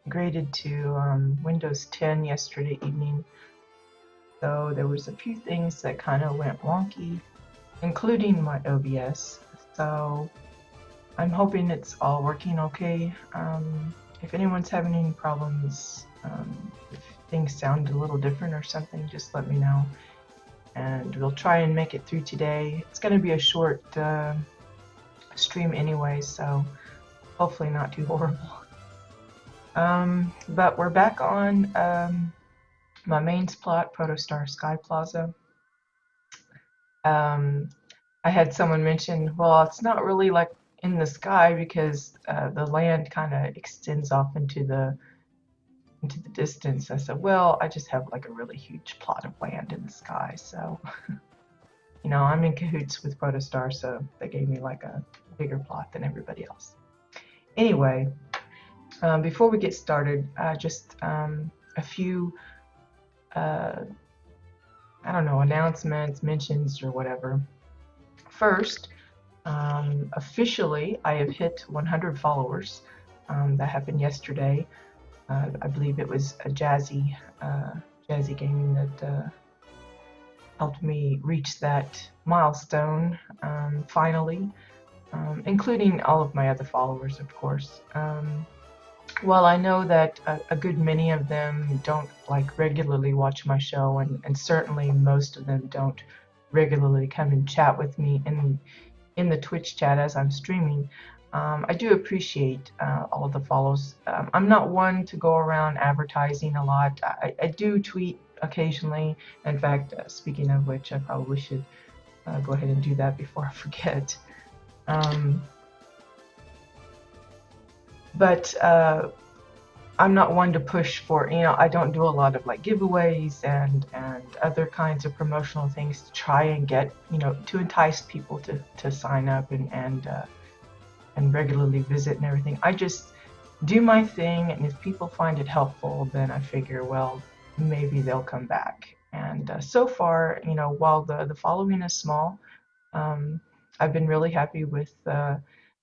graded to Windows 10 yesterday evening, so there was a few things that kind of went wonky, including my OBS. So I'm hoping it's all working okay. If anyone's having any problems, if things sound a little different or something, just let me know. And we'll try and make it through today. It's going to be a short stream anyway, so hopefully not too horrible. But we're back on my main plot, Protostar Sky Plaza. I had someone mention, well, it's not really like in the sky because the land kind of extends off into the distance. I said, well, I just have like a really huge plot of land in the sky, so I'm in cahoots with Protostar, so they gave me like a bigger plot than everybody else. Anyway, before we get started, just a few I don't know, announcements, mentions, or whatever. First, officially, I have hit 100 followers. That happened yesterday. I believe it was a Jazzy Gaming that helped me reach that milestone finally, including all of my other followers, of course. Well, I know that a good many of them don't like regularly watch my show, and certainly most of them don't regularly come and chat with me in the Twitch chat as I'm streaming. I do appreciate all of the follows. I'm not one to go around advertising a lot. I do tweet occasionally. In fact, speaking of which, I probably should go ahead and do that before I forget. But I'm not one to push for, I don't do a lot of like giveaways and other kinds of promotional things to try and get, to entice people to sign up and regularly visit and everything. I just do my thing, and if people find it helpful, then I figure, well, maybe they'll come back. And so far, while the following is small, I've been really happy with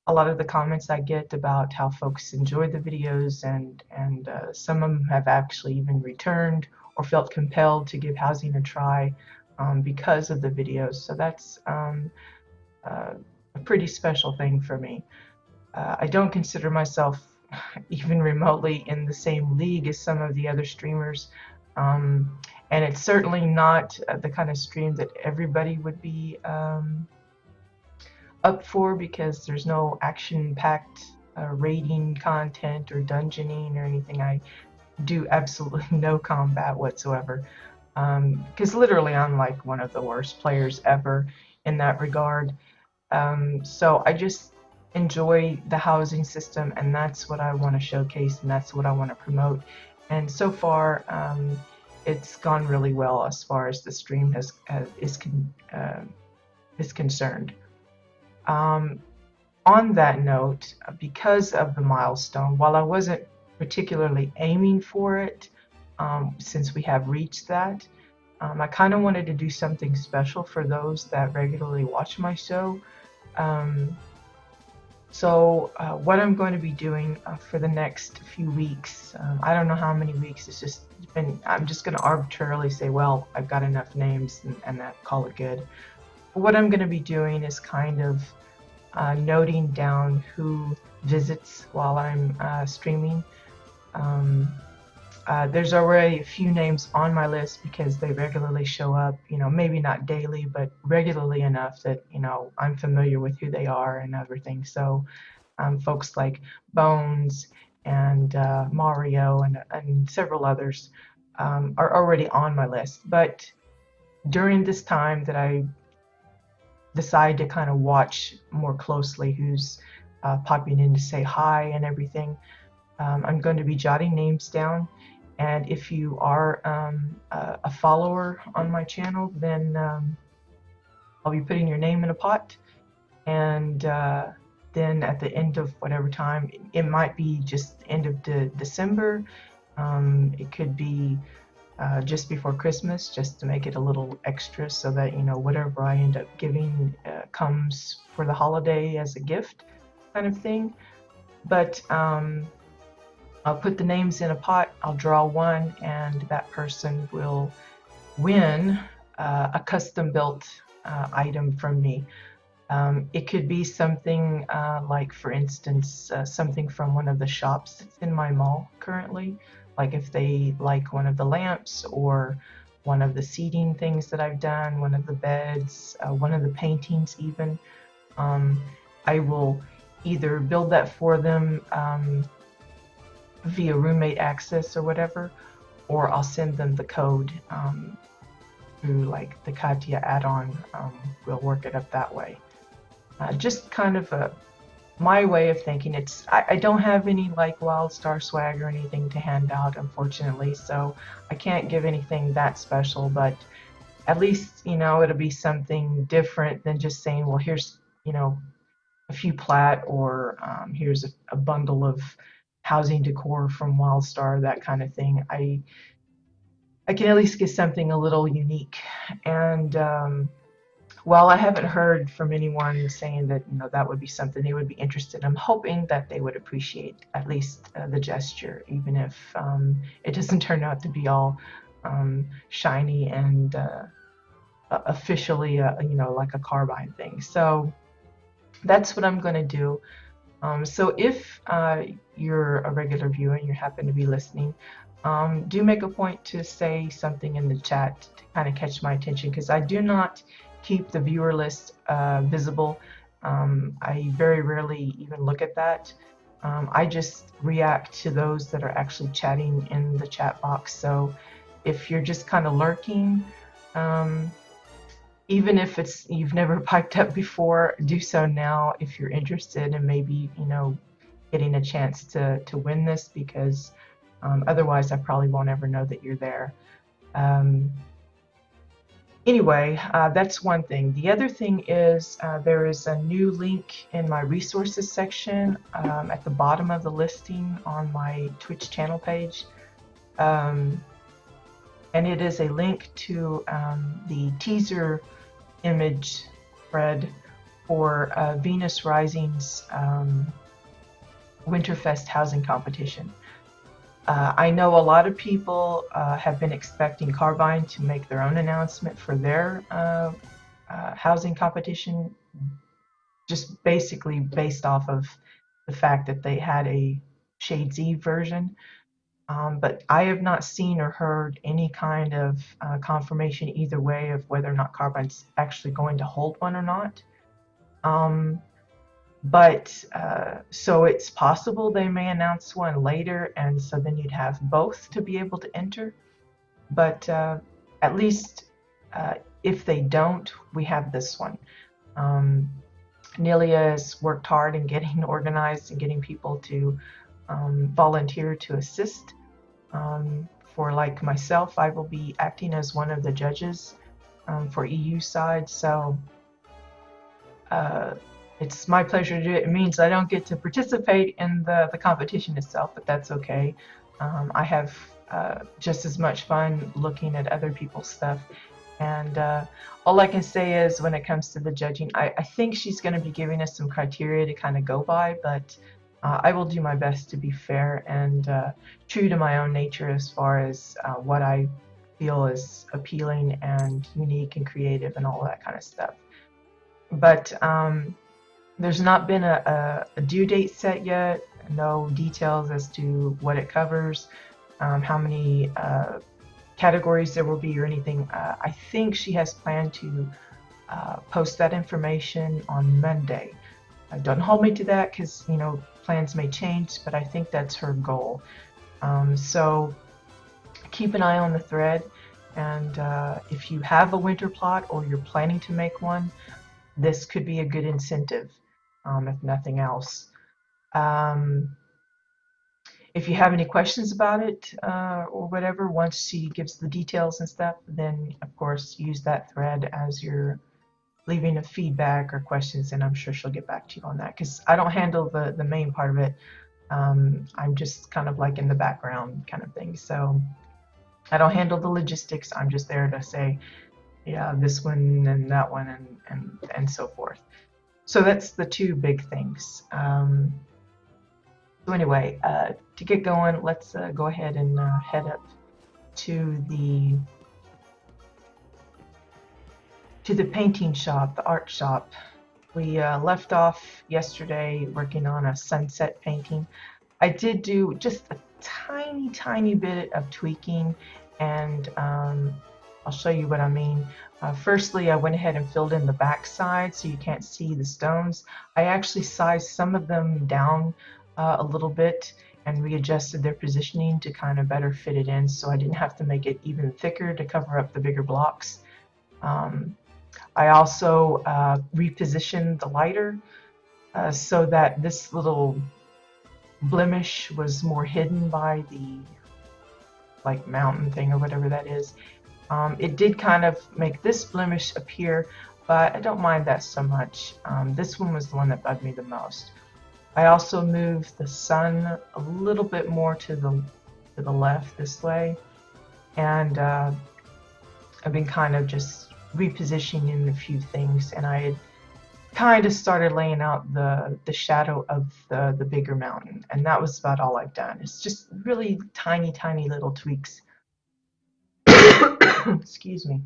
a lot of the comments I get about how folks enjoy the videos, and some of them have actually even returned or felt compelled to give housing a try because of the videos. So that's a pretty special thing for me. I don't consider myself even remotely in the same league as some of the other streamers, and it's certainly not the kind of stream that everybody would be up for, because there's no action-packed raiding content or dungeoning or anything. I do absolutely no combat whatsoever, because literally I'm like one of the worst players ever in that regard. So I just enjoy the housing system, and that's what I want to showcase, and that's what I want to promote. And so far, it's gone really well as far as the stream is concerned. On that note, because of the milestone, while I wasn't particularly aiming for it, since we have reached that, I kind of wanted to do something special for those that regularly watch my show. So what I'm going to be doing for the next few weeks, I don't know how many weeks, I'm just going to arbitrarily say, well, I've got enough names and that, call it good. What I'm going to be doing is kind of noting down who visits while I'm streaming. There's already a few names on my list because they regularly show up, maybe not daily, but regularly enough that, I'm familiar with who they are and everything. So folks like Bones and Mario and several others are already on my list. But during this time that I decide to kind of watch more closely who's popping in to say hi and everything, I'm going to be jotting names down. And if you are a follower on my channel, then I'll be putting your name in a pot. And then at the end of whatever time, it might be just end of December. It could be just before Christmas, just to make it a little extra, so that whatever I end up giving comes for the holiday as a gift, kind of thing. But I'll put the names in a pot, I'll draw one, and that person will win a custom built item from me. It could be something like, for instance, something from one of the shops that's in my mall currently. Like if they like one of the lamps or one of the seating things that I've done, one of the beds, one of the paintings even. Um, I will either build that for them via roommate access or whatever, or I'll send them the code through like the Katia add-on. We'll work it up that way. Just kind of my way of thinking. I don't have any like WildStar swag or anything to hand out, unfortunately, so I can't give anything that special, but at least, it'll be something different than just saying, well, here's, a few plat, or here's a bundle of housing decor from WildStar, that kind of thing. I can at least get something a little unique. And while I haven't heard from anyone saying that that would be something they would be interested, I'm hoping that they would appreciate at least the gesture, even if it doesn't turn out to be all shiny and officially, like a carbine thing. So that's what I'm going to do. So if you're a regular viewer and you happen to be listening, do make a point to say something in the chat to kind of catch my attention, because I do not keep the viewer list visible. I very rarely even look at that. I just react to those that are actually chatting in the chat box. So if you're just kind of lurking, even if you've never piped up before, do so now if you're interested in maybe getting a chance to win this, because otherwise I probably won't ever know that you're there. Anyway, that's one thing. The other thing is there is a new link in my resources section at the bottom of the listing on my Twitch channel page. And it is a link to the teaser image thread for Venus Rising's Winterfest housing competition. I know a lot of people have been expecting Carbine to make their own announcement for their housing competition, just basically based off of the fact that they had a Shades Eve version. But I have not seen or heard any kind of confirmation either way of whether or not Carbine's actually going to hold one or not. So it's possible they may announce one later, and so then you'd have both to be able to enter. But at least if they don't, we have this one. Nelia has worked hard in getting organized and getting people to volunteer to assist. For like myself, I will be acting as one of the judges for EU side, so it's my pleasure to do it. It means I don't get to participate in the competition itself, but that's okay. I have just as much fun looking at other people's stuff. And all I can say is, when it comes to the judging, I think she's going to be giving us some criteria to kind of go by, but I will do my best to be fair and true to my own nature as far as what I feel is appealing and unique and creative and all that kind of stuff. But there's not been a due date set yet, no details as to what it covers, how many categories there will be or anything. I think she has planned to post that information on Monday. Don't hold me to that, because plans may change, but I think that's her goal. So keep an eye on the thread, and if you have a winter plot or you're planning to make one, this could be a good incentive, if nothing else. If you have any questions about it or whatever, once she gives the details and stuff, then of course use that thread as you're leaving a feedback or questions, and I'm sure she'll get back to you on that, because I don't handle the main part of it. I'm just kind of like in the background kind of thing. So I don't handle the logistics. I'm just there to say, yeah, this one and that one and so forth. So that's the two big things. So anyway, to get going, let's go ahead and head up to the painting shop, the art shop. We left off yesterday working on a sunset painting. I did do just a tiny, tiny bit of tweaking, and I'll show you what I mean. Firstly, I went ahead and filled in the back side so you can't see the stones. I actually sized some of them down a little bit and readjusted their positioning to kind of better fit it in, so I didn't have to make it even thicker to cover up the bigger blocks. Um, I also repositioned the lighter so that this little blemish was more hidden by the like mountain thing or whatever that is. It did kind of make this blemish appear, but I don't mind that so much. This one was the one that bugged me the most. I also moved the sun a little bit more to the left this way, and I've been kind of just repositioning a few things, and I had kind of started laying out the shadow of the bigger mountain, and that was about all I've done. It's just really tiny, tiny little tweaks. Excuse me.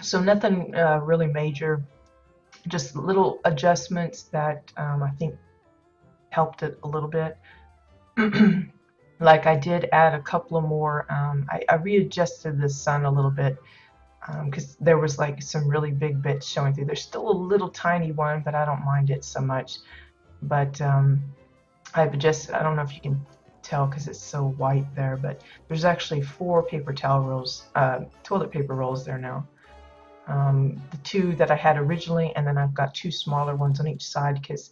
So nothing really major, just little adjustments that I think helped it a little bit. Like I did add a couple of more, I readjusted the sun a little bit because there was like some really big bits showing through. There's still a little tiny one, but I don't mind it so much. But I've just, I don't know if you can tell because it's so white there, but there's actually 4 paper towel rolls, toilet paper rolls there now. The 2 that I had originally, and then I've got 2 smaller ones on each side because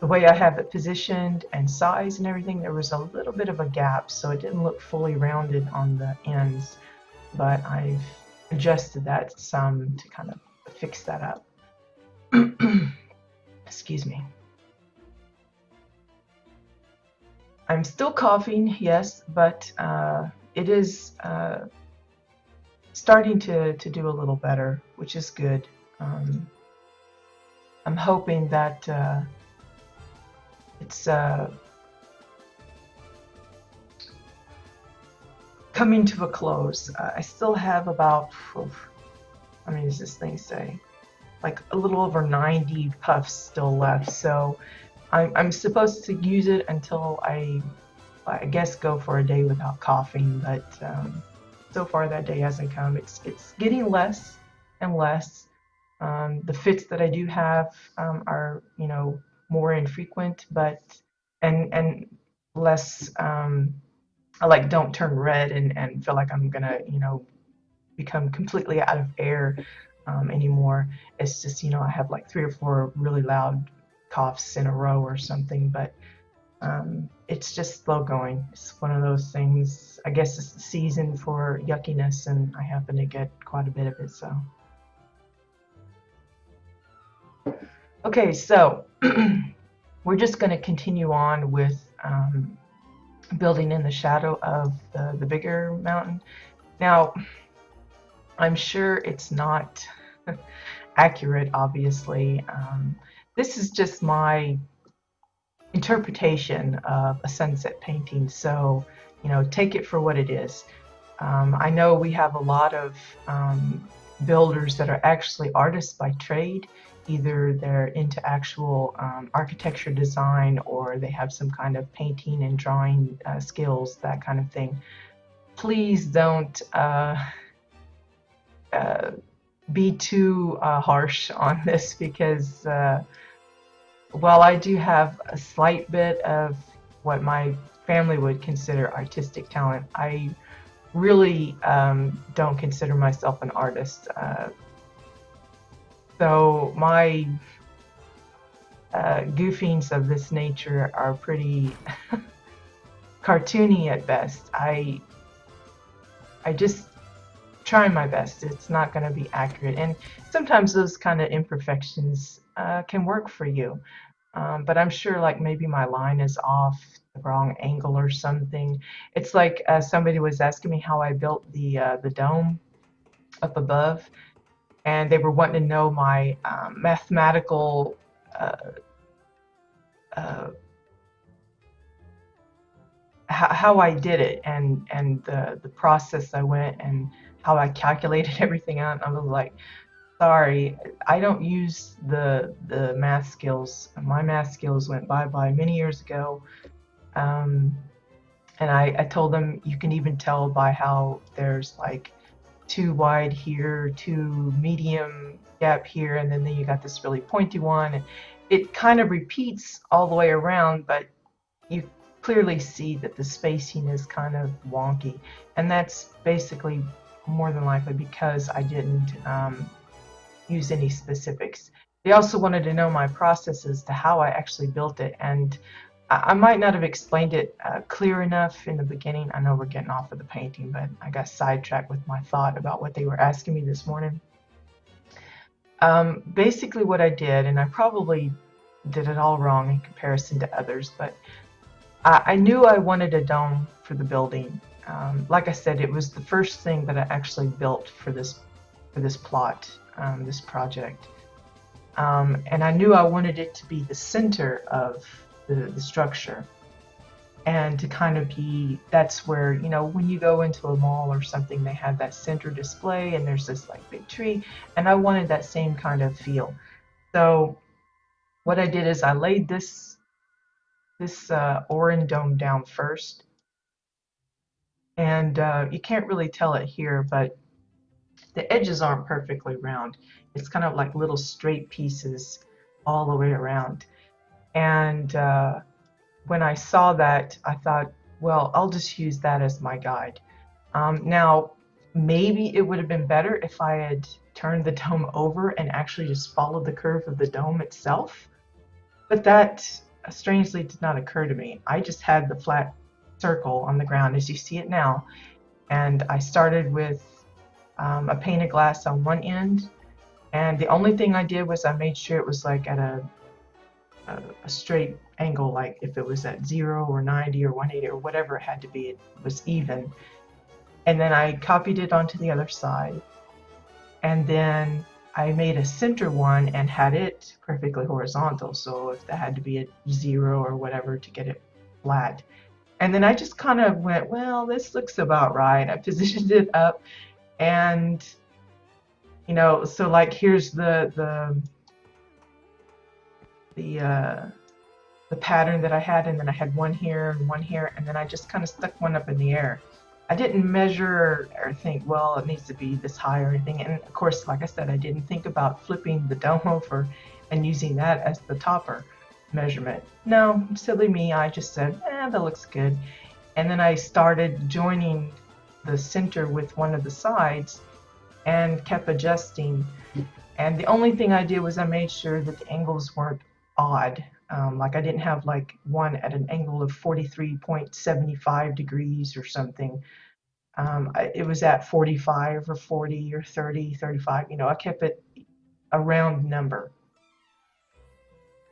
the way I have it positioned and size and everything, there was a little bit of a gap, so it didn't look fully rounded on the ends, but I've adjusted that some to kind of fix that up. Excuse me. I'm still coughing, yes, but it is starting to do a little better, which is good. I'm hoping that it's coming to a close. I still have about, how many does this thing say? Like a little over 90 puffs still left. So I'm supposed to use it until I guess go for a day without coughing, but so far that day hasn't come. It's getting less and less. The fits that I do have are, you know, more infrequent, but and less. I like don't turn red and feel like I'm gonna, you know, become completely out of air anymore. It's just, you know, I have like 3 or 4 really loud coughs in a row or something, but it's just slow going. It's one of those things. I guess it's the season for yuckiness, and I happen to get quite a bit of it. So, okay, so we're just going to continue on with building in the shadow of the bigger mountain. Now, I'm sure it's not accurate, obviously. This is just my interpretation of a sunset painting, so, you know, take it for what it is. I know we have a lot of builders that are actually artists by trade. Either they're into actual architecture design, or they have some kind of painting and drawing skills, that kind of thing. Please don't be too harsh on this, because while I do have a slight bit of what my family would consider artistic talent, I really don't consider myself an artist. So my goofings of this nature are pretty cartoony at best. I just try my best. It's not going to be accurate, and sometimes those kind of imperfections can work for you. But I'm sure like maybe my line is off, the wrong angle or something. It's like somebody was asking me how I built the dome up above. and they were wanting to know my mathematical uh, uh, how I did it, and the process I went and how I calculated everything out. I was like, sorry, I don't use the math skills. My math skills went bye-bye many years ago. Um, and I told them you can even tell by how there's like too wide here, too medium gap here, and then you got this really pointy one. And it kind of repeats all the way around, but you clearly see that the spacing is kind of wonky. And that's basically more than likely because I didn't use any specifics. They also wanted to know my process as to how I actually built it, and I might not have explained it clear enough in the beginning. I know we're getting off of the painting, but I got sidetracked with my thought about what they were asking me this morning. Basically what I did, and I probably did it all wrong in comparison to others, but I knew I wanted a dome for the building. Like I said, it was the first thing that I actually built for this plot, this project. And I knew I wanted it to be the center of the structure, and to kind of be, that's where, you know, when you go into a mall or something, they have that center display and there's this like big tree, and I wanted that same kind of feel. So what I did is I laid this Oran dome down first, and you can't really tell it here, but the edges aren't perfectly round. It's kind of like little straight pieces all the way around. And when I saw that, I thought, well, I'll just use that as my guide. Now, maybe it would have been better if I had turned the dome over and actually just followed the curve of the dome itself, but that strangely did not occur to me. I just had the flat circle on the ground as you see it now, and I started with a pane of glass on one end, and the only thing I did was I made sure it was like at a straight angle, like if it was at 0 or 90 or 180 or whatever it had to be, it was even. And then I copied it onto the other side, and then I made a center one and had it perfectly horizontal, so if that had to be at 0 or whatever to get it flat. And then I just kind of went, well, this looks about right. I positioned it up, and you know, so like here's the pattern that I had, and then I had one here and one here, and then I just kind of stuck one up in the air. I didn't measure or think, well, it needs to be this high or anything. And of course, like I said, I didn't think about flipping the dome over and using that as the topper measurement. No, silly me, I just said, that looks good. And then I started joining the center with one of the sides and kept adjusting. And the only thing I did was I made sure that the angles weren't odd. Like I didn't have like one at an angle of 43.75 degrees or something. It was at 45 or 40 or 30, 35. You know, I kept it a round number.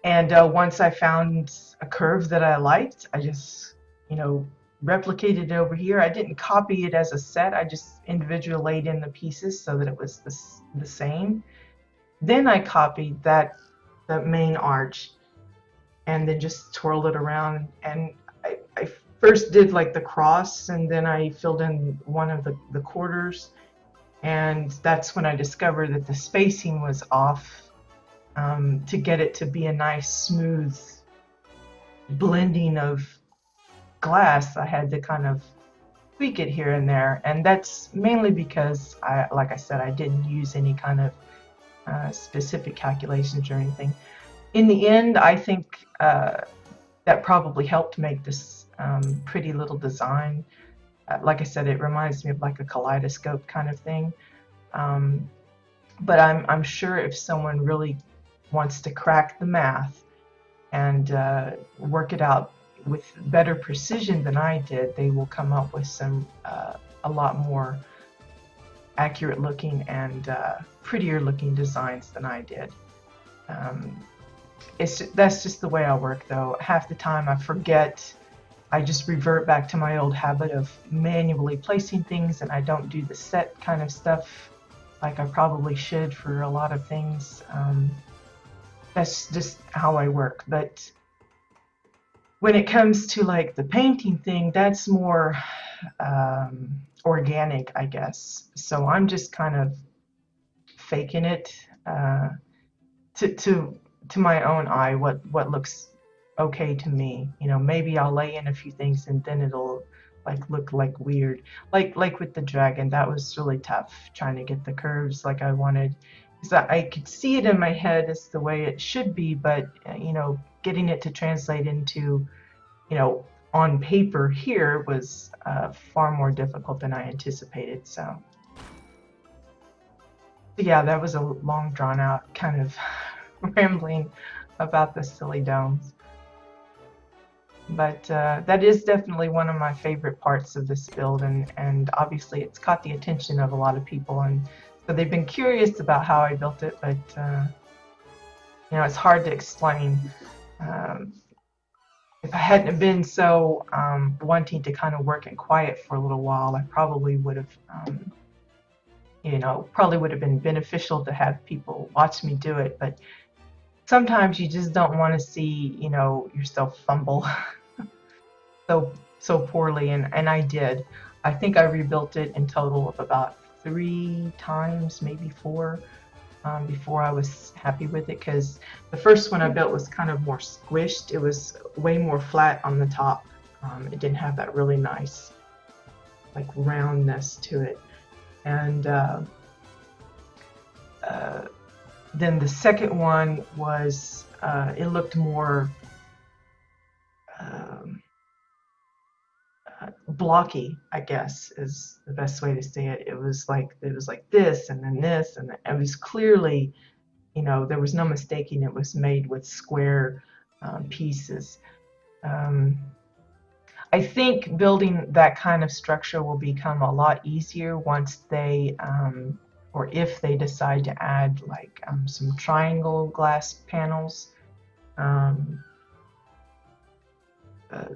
And once I found a curve that I liked, I just, you know, replicated it over here. I didn't copy it as a set. I just individually laid in the pieces so that it was the same. Then I copied the main arch, and then just twirled it around. And I first did like the cross, and then I filled in one of the quarters, and that's when I discovered that the spacing was off. To get it to be a nice smooth blending of glass, I had to kind of tweak it here and there, and that's mainly because like I said, I didn't use any kind of specific calculations or anything. In the end, I think that probably helped make this pretty little design. Like I said, it reminds me of like a kaleidoscope kind of thing. But I'm sure if someone really wants to crack the math and work it out with better precision than I did, they will come up with some a lot more accurate looking and prettier looking designs than I did. That's just the way I work, though. Half the time I forget. I just revert back to my old habit of manually placing things, and I don't do the set kind of stuff like I probably should for a lot of things. That's just how I work. But when it comes to like the painting thing, that's more organic, I guess. So I'm just kind of faking it to to my own eye, what looks okay to me. You know, maybe I'll lay in a few things and then it'll like look like weird. Like with the dragon, that was really tough trying to get the curves like I wanted. Because I could see it in my head as the way it should be, but you know, getting it to translate into, you know, on paper here was far more difficult than I anticipated. So yeah, that was a long drawn out kind of rambling about the silly domes. But that is definitely one of my favorite parts of this build, and obviously it's caught the attention of a lot of people, and so they've been curious about how I built it, but you know, it's hard to explain. Um, if I hadn't been so wanting to kind of work in quiet for a little while, I probably would have, you know, probably would have been beneficial to have people watch me do it, but sometimes you just don't want to see, you know, yourself fumble so poorly, and I did. I think I rebuilt it in total of about 3 times, maybe 4, before I was happy with it, because the first one I built was kind of more squished. It was way more flat on the top. It didn't have that really nice like roundness to it, and then the second one was it looked more um, blocky, I guess is the best way to say it. It was like this and then this, and it was clearly, you know, there was no mistaking it was made with square pieces. Um, I think building that kind of structure will become a lot easier once they or if they decide to add like some triangle glass panels. Um, uh,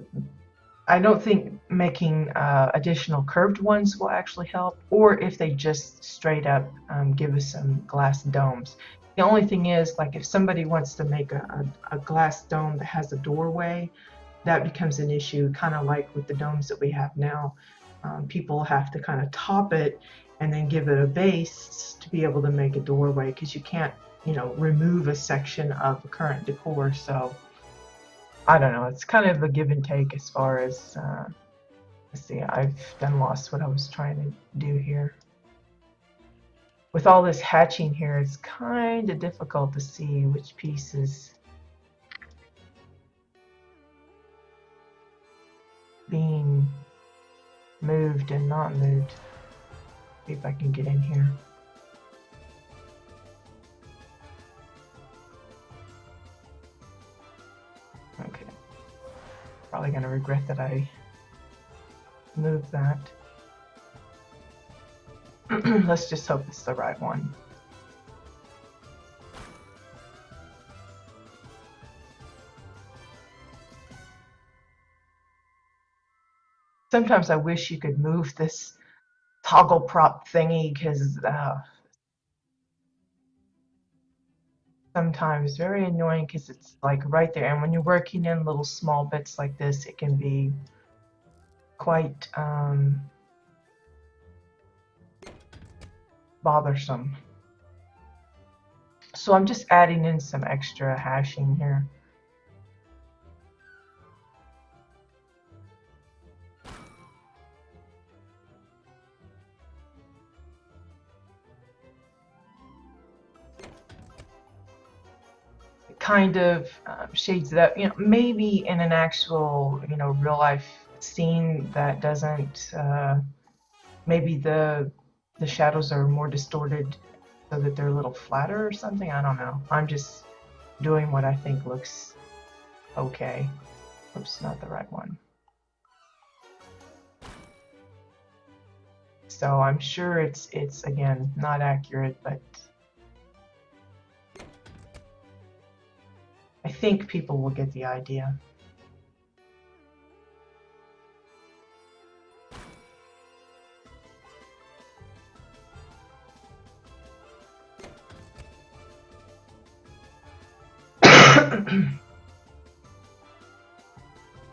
I don't think making additional curved ones will actually help, or if they just straight up give us some glass domes. The only thing is, like, if somebody wants to make a glass dome that has a doorway, that becomes an issue, kind of like with the domes that we have now. People have to kind of top it and then give it a base to be able to make a doorway, because you can't, you know, remove a section of the current decor. So I don't know. It's kind of a give and take as far as, let's see, I've done lost what I was trying to do here. With all this hatching here, it's kind of difficult to see which piece is being moved and not moved. See if I can get in here. Okay. Probably going to regret that I moved that. Let's just hope it's the right one. Sometimes I wish you could move this toggle prop thingy, because sometimes very annoying, because it's like right there, and when you're working in little small bits like this, it can be quite bothersome. So I'm just adding in some extra hashing here. It kind of shades it up, you know, maybe in an actual, you know, real life scene that doesn't, maybe the shadows are more distorted so that they're a little flatter or something. I don't know. I'm just doing what I think looks okay. Oops, not the right one. So I'm sure it's again not accurate, but I think people will get the idea.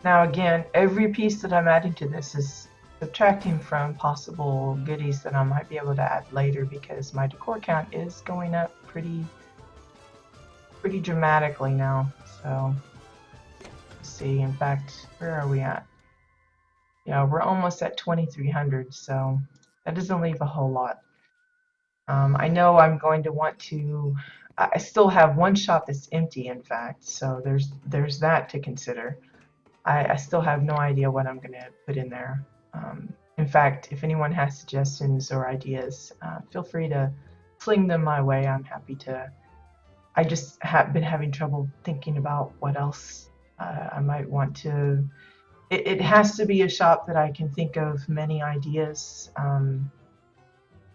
Now again, every piece that I'm adding to this is subtracting from possible goodies that I might be able to add later, because my decor count is going up pretty dramatically now. So let's see, in fact, where are we at? Yeah, we're almost at 2,300, so that doesn't leave a whole lot. I know I'm going to want to, I still have one shop that's empty, in fact, so there's that to consider. I still have no idea what I'm going to put in there. In fact, if anyone has suggestions or ideas, feel free to fling them my way. I'm happy to. I just have been having trouble thinking about what else I might want to. It has to be a shop that I can think of many ideas,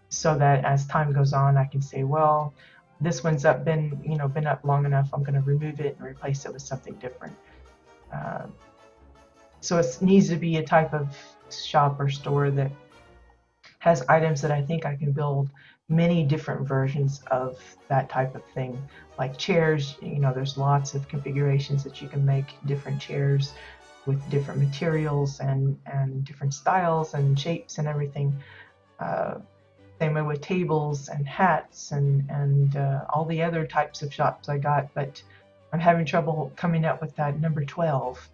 so that as time goes on, I can say, well, this one's been up long enough. I'm going to remove it and replace it with something different. So it needs to be a type of shop or store that has items that I think I can build many different versions of that type of thing. Like chairs, there's lots of configurations that you can make different chairs with different materials and different styles and shapes and everything. Same way with tables and hats and all the other types of shops I got, but I'm having trouble coming up with that number 12.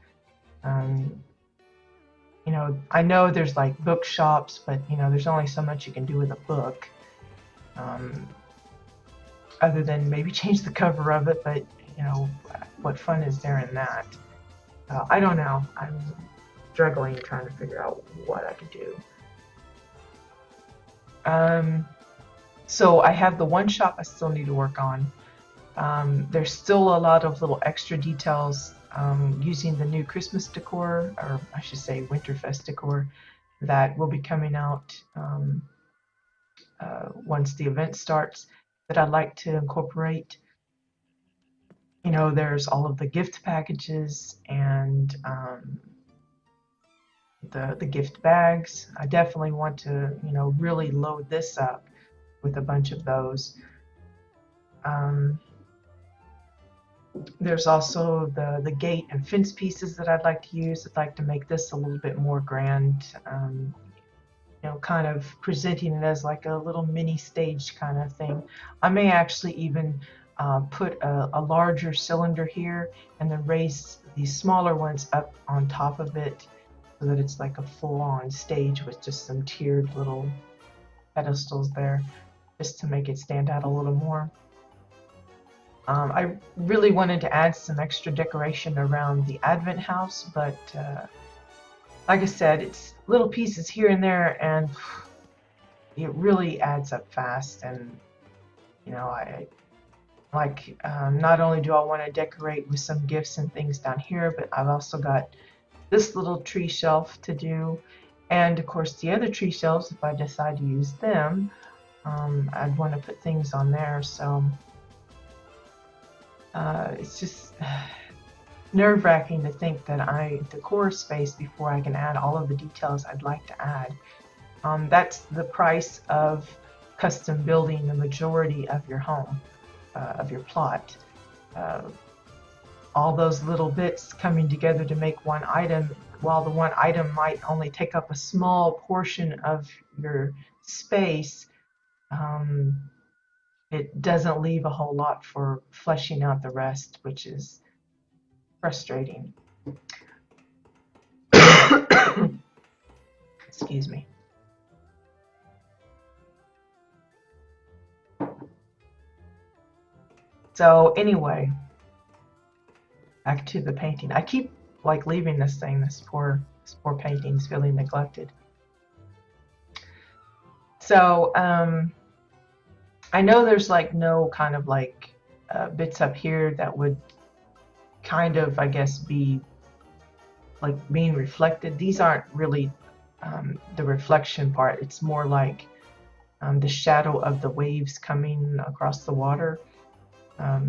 I know there's like bookshops, but there's only so much you can do with a book, other than maybe change the cover of it. But what fun is there in that? I don't know. I'm struggling trying to figure out what I could do. So I have the one shop I still need to work on. There's still a lot of little extra details using the new Christmas decor, or I should say Winterfest decor, that will be coming out once the event starts, that I'd like to incorporate. There's all of the gift packages and the gift bags. I definitely want to, really load this up with a bunch of those. There's also the gate and fence pieces that I'd like to use. I'd like to make this a little bit more grand, kind of presenting it as like a little mini stage kind of thing. I may actually even put a larger cylinder here and then raise these smaller ones up on top of it so that it's like a full-on stage with just some tiered little pedestals there, just to make it stand out a little more. I really wanted to add some extra decoration around the Advent house, but like I said, it's little pieces here and there, and it really adds up fast. And I like, not only do I want to decorate with some gifts and things down here, but I've also got this little tree shelf to do, and of course the other tree shelves, if I decide to use them, I'd want to put things on there. So it's just nerve-wracking to think that I decor space before I can add all of the details I'd like to add. That's the price of custom building the majority of your home, of your plot. All those little bits coming together to make one item, while the one item might only take up a small portion of your space, it doesn't leave a whole lot for fleshing out the rest, which is frustrating. Excuse me. So anyway, back to the painting. I keep like leaving this thing. This poor painting's feeling neglected. So I know there's like no kind of like bits up here that would kind of, I guess, be like being reflected. These aren't really the reflection part. It's more like the shadow of the waves coming across the water. I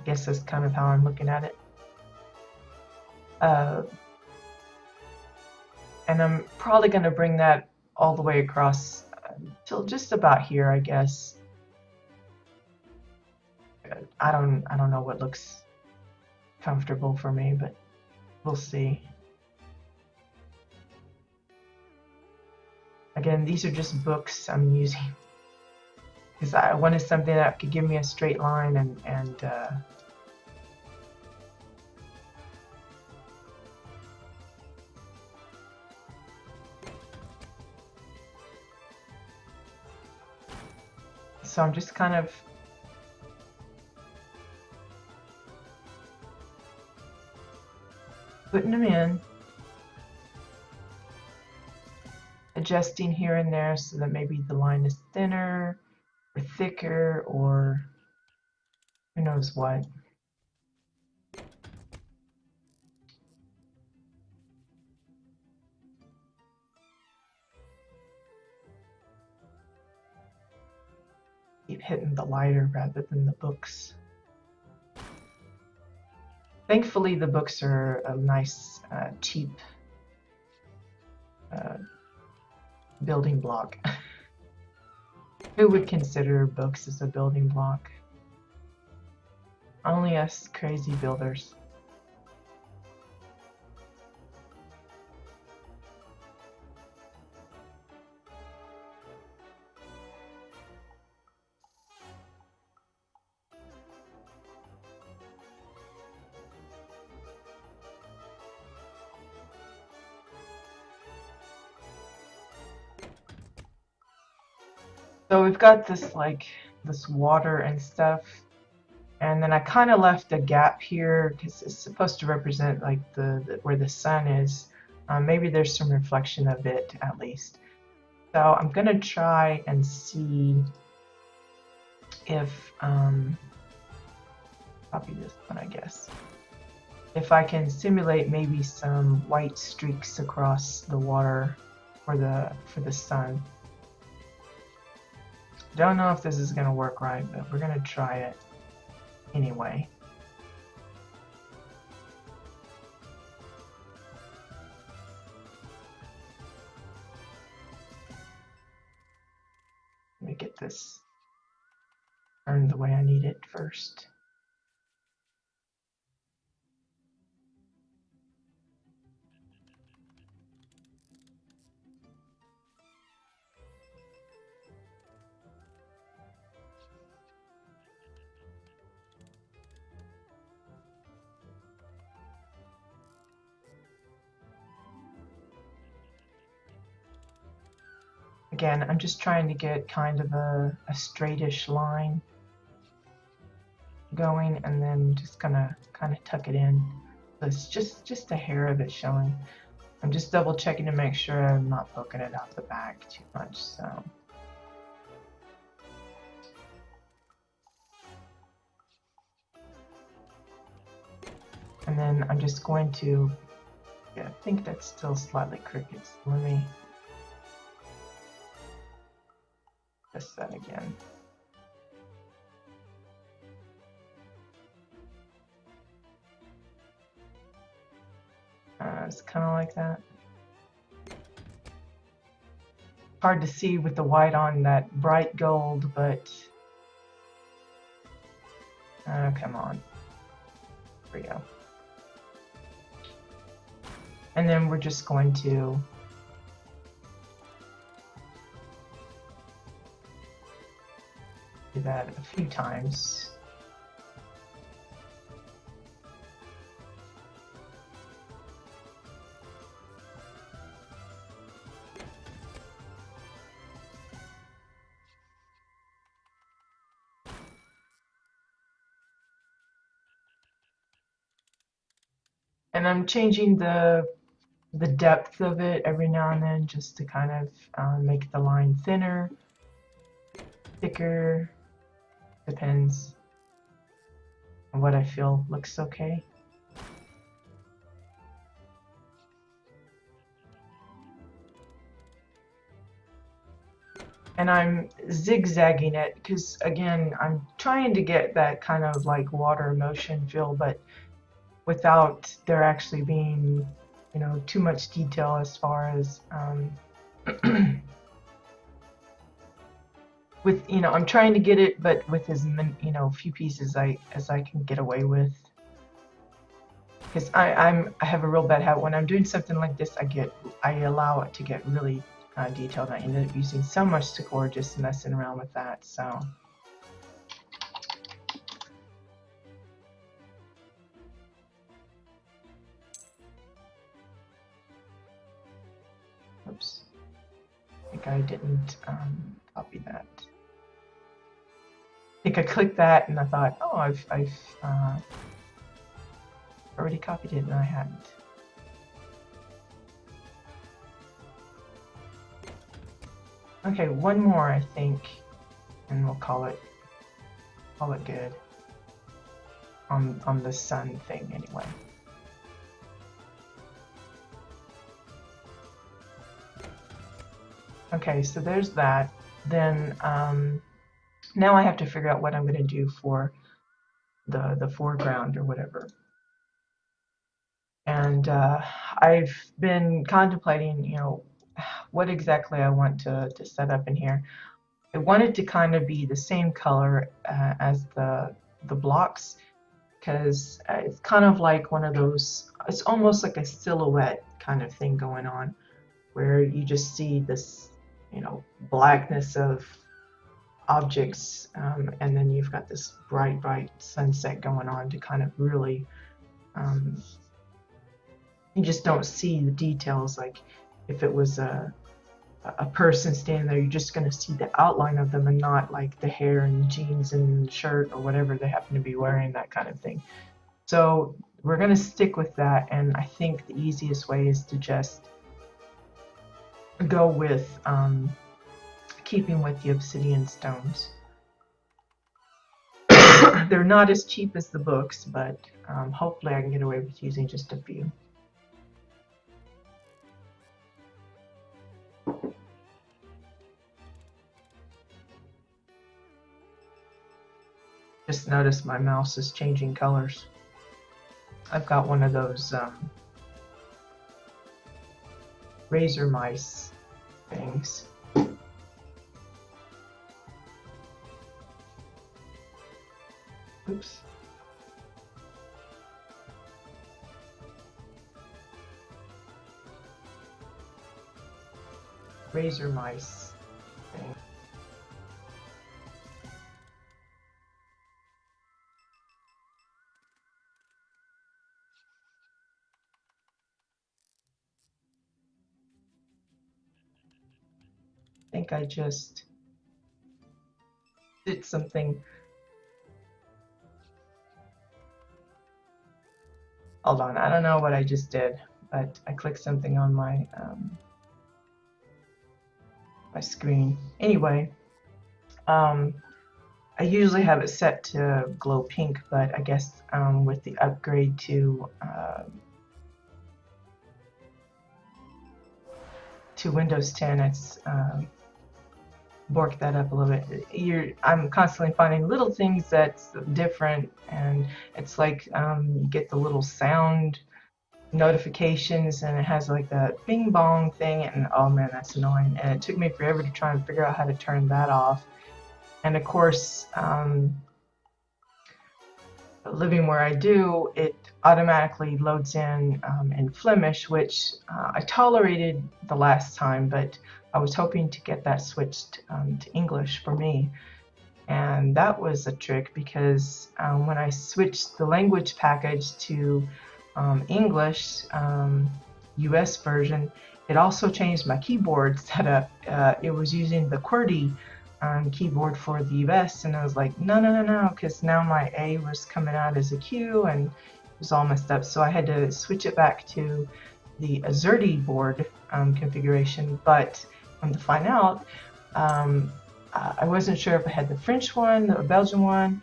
guess that's kind of how I'm looking at it. And I'm probably going to bring that all the way across till just about here, I guess. I don't know what looks comfortable for me, but we'll see. Again, these are just books I'm using because I wanted something that could give me a straight line and so I'm just kind of putting them in, adjusting here and there so that maybe the line is thinner or thicker or who knows what. Keep hitting the lighter rather than the books. Thankfully, the books are a nice, cheap building block. Who would consider books as a building block? Only us crazy builders. So we've got this this water and stuff, and then I kind of left a gap here because it's supposed to represent like the where the sun is. Maybe there's some reflection of it at least. So I'm gonna try and see if copy this one, I guess. If I can simulate maybe some white streaks across the water for the sun. Don't know if this is going to work right, but we're going to try it anyway. Let me get this turned the way I need it first. Again, I'm just trying to get kind of a straightish line going, and then just gonna kind of tuck it in. So it's just a hair of it showing. I'm just double checking to make sure I'm not poking it out the back too much. So. And then I'm just going to, yeah, I think that's still slightly crooked. So let me test that again. It's kind of like that. Hard to see with the white on that bright gold, but come on. There we go. And then we're just going to do that a few times. And I'm changing the depth of it every now and then just to kind of make the line thinner, thicker, depends on what I feel looks okay. And I'm zigzagging it because, again, I'm trying to get that kind of like water motion feel, but without there actually being, you know, too much detail as far as with, you know, I'm trying to get it, but with as many, you know, few pieces as I can get away with. because I have a real bad habit when I'm doing something like this. I allow it to get really detailed. I ended up using so much decor just messing around with that. So. Oops. I think I didn't copy that. I think I clicked that and I thought, oh, I've already copied it and I hadn't. Okay, one more I think, and we'll call it good on the sun thing anyway. Okay, so there's that. Then now I have to figure out what I'm going to do for the foreground or whatever. And I've been contemplating, you know, what exactly I want to set up in here. I want it to kind of be the same color as the blocks, because it's kind of like one of those, it's almost like a silhouette kind of thing going on, where you just see this, you know, blackness of objects, and then you've got this bright sunset going on to kind of really, you just don't see the details. Like if it was a person standing there, you're just going to see the outline of them and not like the hair and jeans and shirt or whatever they happen to be wearing, that kind of thing. So we're going to stick with that, and I think the easiest way is to just go with keeping with the obsidian stones. They're not as cheap as the books, but hopefully I can get away with using just a few. Just noticed my mouse is changing colors. I've got one of those razor mice things. Oops. Razor mice thing. I think I just did something. Hold on, I don't know what I just did, but I clicked something on my my screen. Anyway, I usually have it set to glow pink, but I guess with the upgrade to Windows 10, it's borked that up a little bit. I'm constantly finding little things that's different, and it's like you get the little sound notifications, and it has like that bing bong thing, and oh man, that's annoying. And it took me forever to try and figure out how to turn that off. And of course, living where I do, it automatically loads in Flemish, which I tolerated the last time, but I was hoping to get that switched to English for me. And that was a trick, because when I switched the language package to English, US version, it also changed my keyboard setup. It was using the QWERTY keyboard for the US, and I was like, no, because now my A was coming out as a Q and it was all messed up. So I had to switch it back to the AZERTY board configuration. But come to find out, I wasn't sure if I had the French one, the Belgian one,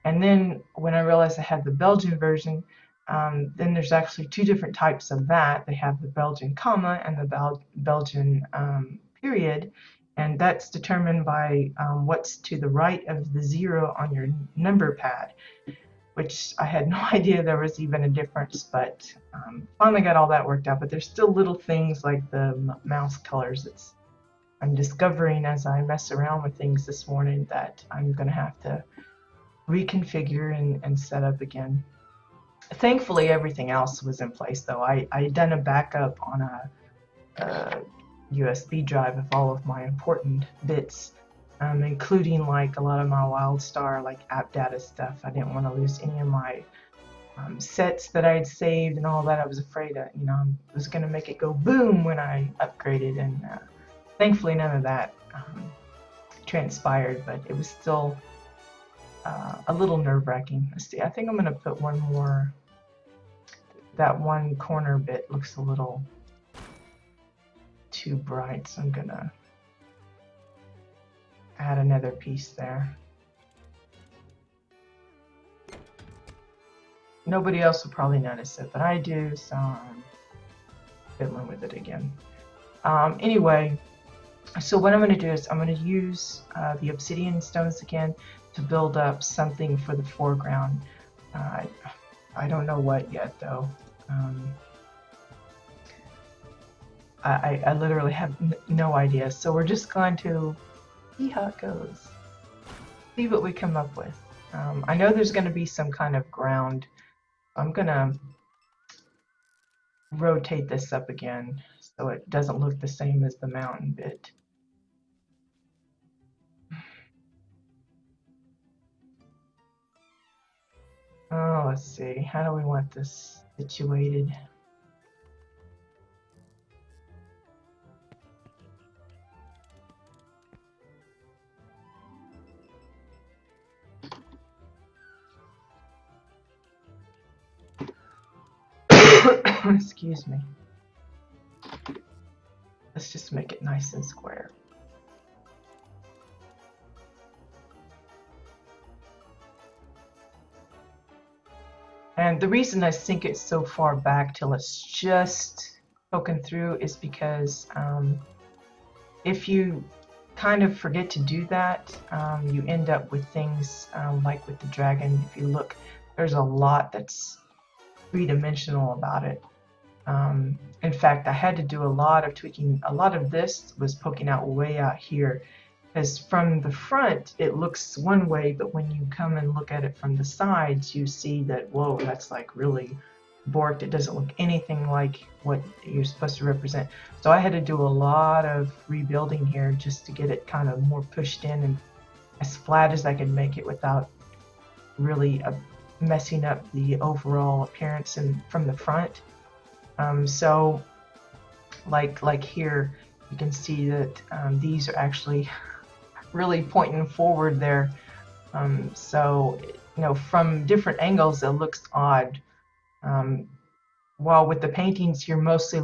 and then when I realized I had the Belgian version, then there's actually two different types of that. They have the Belgian comma and the Belgian period, and that's determined by what's to the right of the 0 on your number pad, which I had no idea there was even a difference, but finally got all that worked out. But there's still little things like the mouse colors. I'm discovering as I mess around with things this morning that I'm going to have to reconfigure and set up again. Thankfully, everything else was in place, though. I had done a backup on a USB drive of all of my important bits, including like a lot of my WildStar like app data stuff. I didn't want to lose any of my sets that I had saved and all that. I was afraid that, you know, I was going to make it go boom when I upgraded, and thankfully none of that transpired, but it was still a little nerve-wracking. Let's see, I think I'm going to put one more. That one corner bit looks a little too bright, so I'm going to add another piece there. Nobody else will probably notice it, but I do, so I'm fiddling with it again. Anyway, so what I'm going to do is I'm going to use the obsidian stones again to build up something for the foreground. I don't know what yet, though. I literally have no idea. So we're just going to see how it goes. See what we come up with. I know there's going to be some kind of ground. I'm going to rotate this up again so it doesn't look the same as the mountain bit. Oh, let's see. How do we want this situated? Excuse me. Let's just make it nice and square. And the reason I sink it so far back till it's just poking through is because if you kind of forget to do that, you end up with things like with the dragon. If you look, there's a lot that's three-dimensional about it. In fact, I had to do a lot of tweaking. A lot of this was poking out way out here, because from the front it looks one way, but when you come and look at it from the sides, you see that, whoa, that's like really borked. It doesn't look anything like what you're supposed to represent. So I had to do a lot of rebuilding here just to get it kind of more pushed in and as flat as I could make it without really messing up the overall appearance from the front. So like here, you can see that these are actually really pointing forward there. So, you know, from different angles, it looks odd. While with the paintings, you're mostly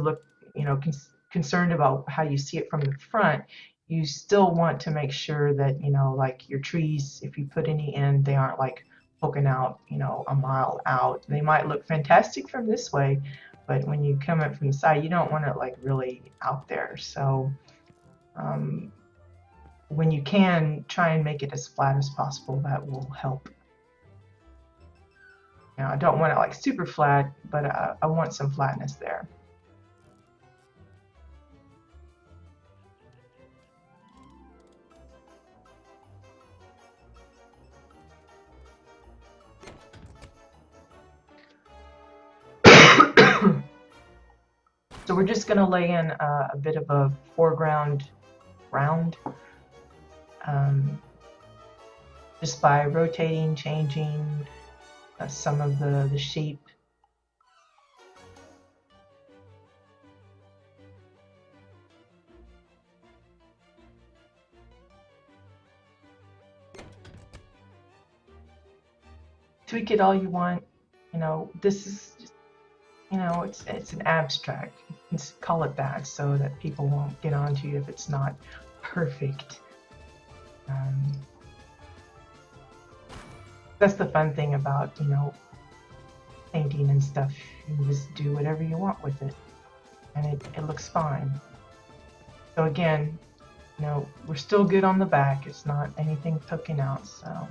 concerned about how you see it from the front, you still want to make sure that, you know, like your trees, if you put any in, they aren't like poking out, you know, a mile out. They might look fantastic from this way, but when you come up from the side, you don't want it like really out there. So when you can, try and make it as flat as possible. That will help. Now, I don't want it like super flat, but I want some flatness there. So we're just going to lay in a bit of a foreground round, just by rotating, changing some of the shape. Tweak it all you want. You know, this is just, you know, it's an abstract. Let's call it that, so that people won't get onto you if it's not perfect. That's the fun thing about, you know, painting and stuff. You just do whatever you want with it, and it looks fine. So again, you know, we're still good on the back. It's not anything poking out, so.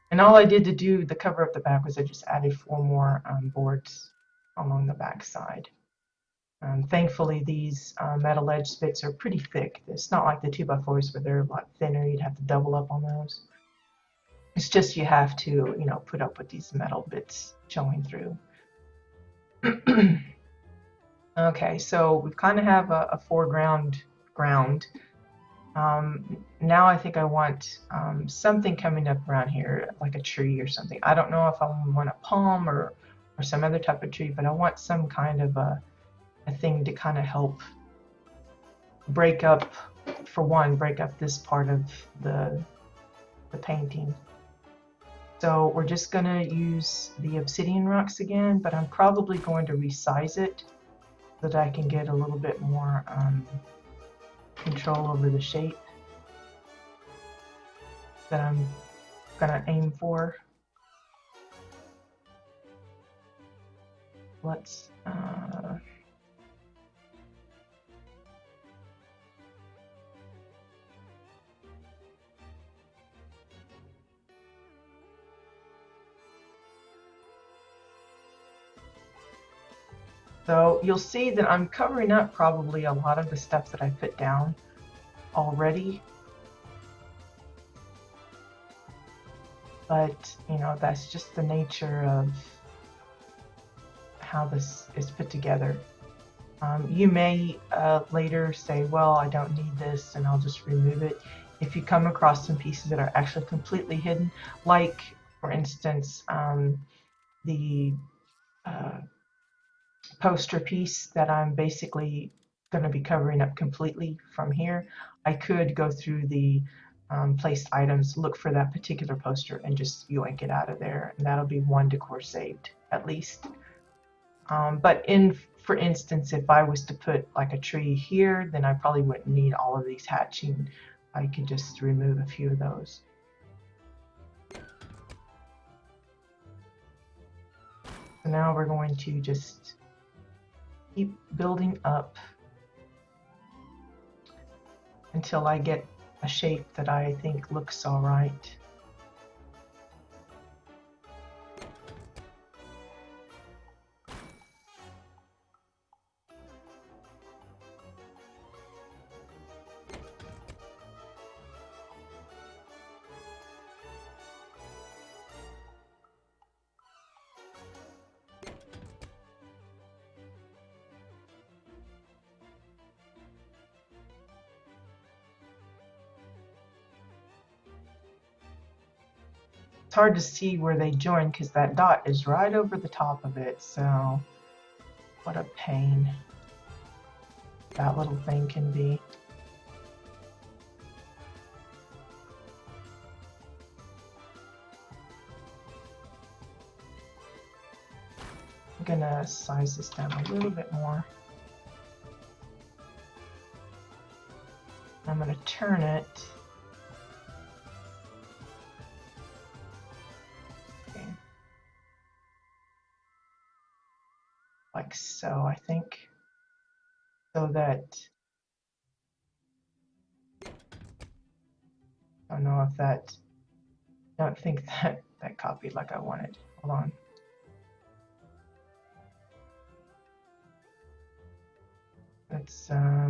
And all I did to do the cover of the back was I just added 4 more boards along the back side. Thankfully, these metal edge bits are pretty thick. It's not like the 2x4s where they're a lot thinner. You'd have to double up on those. It's just you have to, you know, put up with these metal bits showing through. Okay, so we kind of have a foreground ground. Now I think I want something coming up around here, like a tree or something. I don't know if I want a palm or some other type of tree, but I want some kind of a thing to kind of help break up, for one, break up this part of the painting. So we're just going to use the obsidian rocks again, but I'm probably going to resize it so that I can get a little bit more control over the shape that I'm going to aim for. Let's so you'll see that I'm covering up probably a lot of the stuff that I put down already. But, you know, that's just the nature of how this is put together. You may later say, well, I don't need this and I'll just remove it. If you come across some pieces that are actually completely hidden, like, for instance, the poster piece that I'm basically going to be covering up completely from here, I could go through the placed items, look for that particular poster, and just yoink it out of there, and that'll be one decor saved at least. But for instance, if I was to put like a tree here, then I probably wouldn't need all of these hatching. I could just remove a few of those. So now we're going to just keep building up until I get a shape that I think looks all right. It's hard to see where they join because that dot is right over the top of it, so what a pain that little thing can be. I'm gonna size this down a little bit more. I'm gonna turn it. Like so, I think, so that, I don't know if that, I don't think that copied like I wanted. Hold on. Let's, oh,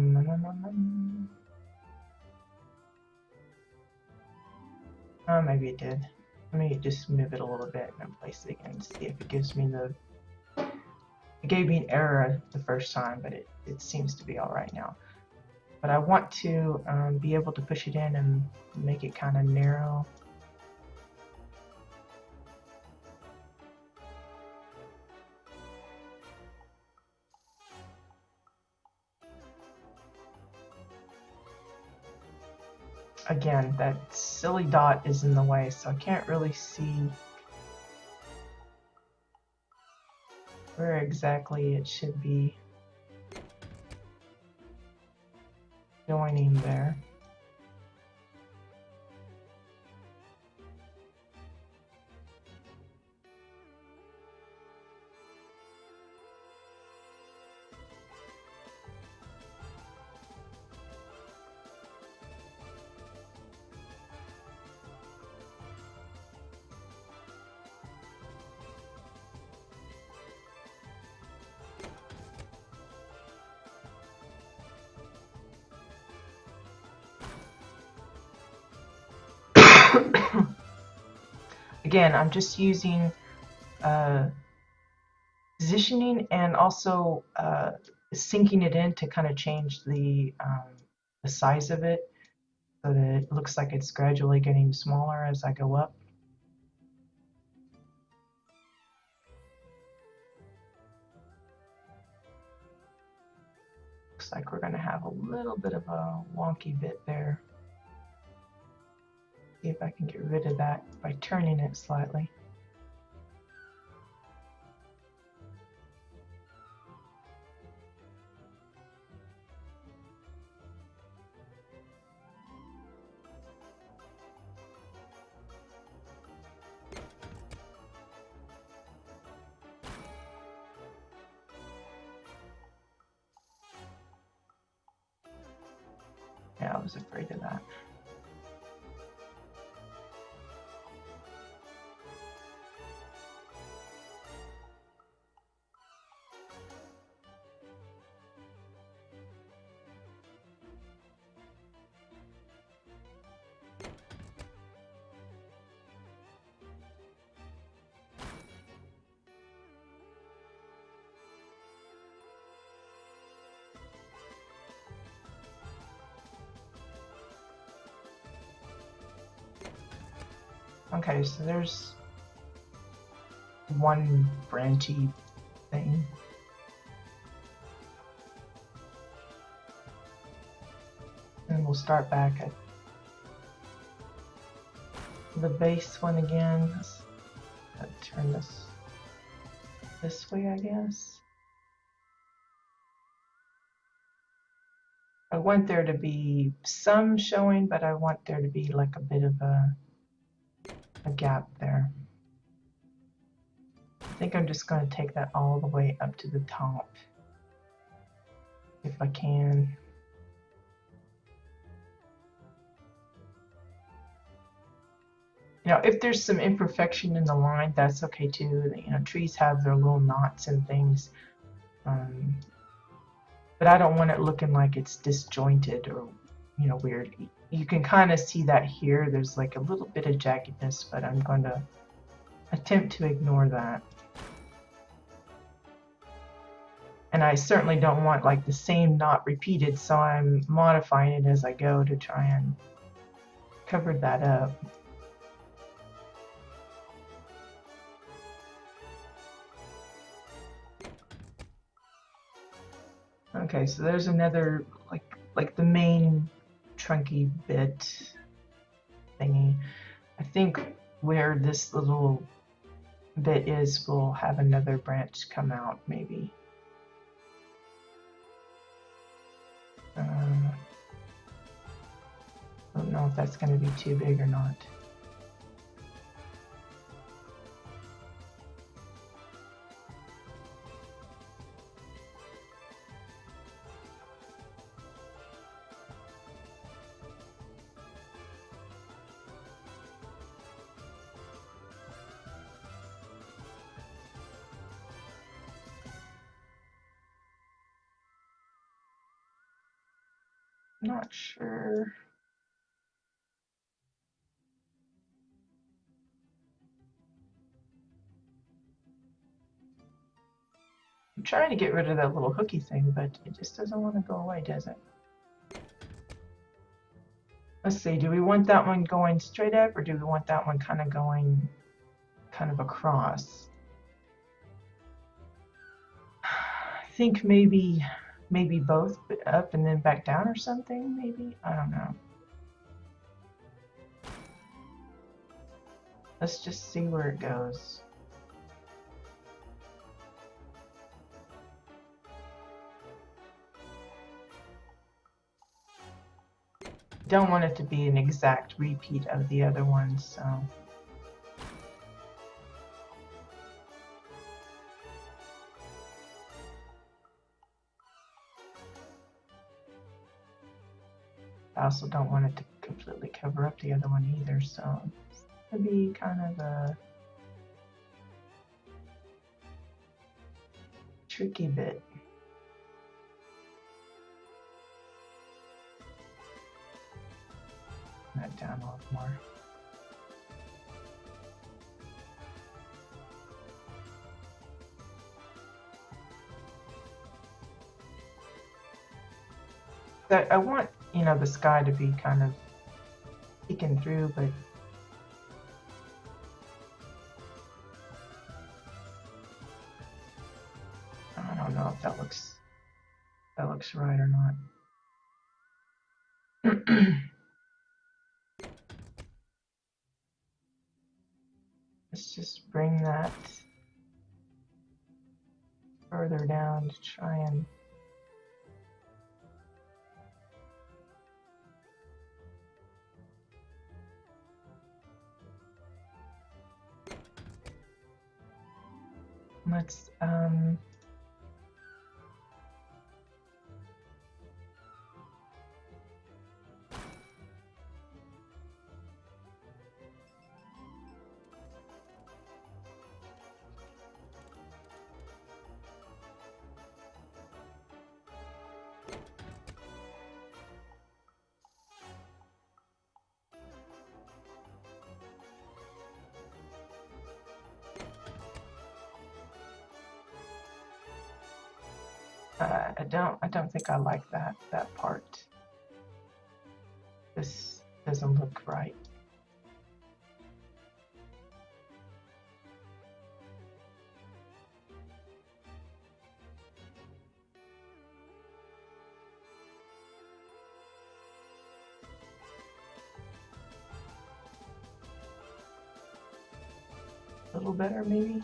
maybe it did. Let me just move it a little bit and place it again and see if it gives me the, it gave me an error the first time, but it seems to be all right now. But I want to be able to push it in and make it kind of narrow. Again, that silly dot is in the way, so I can't really see where exactly it should be joining there. again, I'm just using positioning and also sinking it in to kind of change the size of it so that it looks like it's gradually getting smaller as I go up. Looks like we're going to have a little bit of a wonky bit there. See if I can get rid of that by turning it slightly. Yeah, I was afraid of that. Okay, so there's one branchy thing. And we'll start back at the base one again. Let's turn this way, I guess. I want there to be some showing, but I want there to be like a bit of a gap there. I think I'm just going to take that all the way up to the top, if I can. You know, if there's some imperfection in the line, that's okay too. You know, trees have their little knots and things. But I don't want it looking like it's disjointed or, you know, weird. You can kind of see that here. There's like a little bit of jaggedness, but I'm going to attempt to ignore that. And I certainly don't want like the same knot repeated, so I'm modifying it as I go to try and cover that up. Okay, so there's another like the main trunky bit thingy. I think where this little bit is, we'll have another branch come out maybe. I don't know if that's going to be too big or not. Not sure. I'm trying to get rid of that little hooky thing, but it just doesn't want to go away, does it? Let's see, do we want that one going straight up, or do we want that one kind of going kind of across? I think maybe both, but up and then back down or something, maybe? I don't know. Let's just see where it goes. Don't want it to be an exact repeat of the other ones, so. I also don't want it to completely cover up the other one either, so it's going to be kind of a tricky bit. That down a little more. I want, you know, the sky to be kind of peeking through, but I don't know if that looks right or not. Let's just bring that further down to try and let's I don't think I like that part. This doesn't look right. A little better, maybe.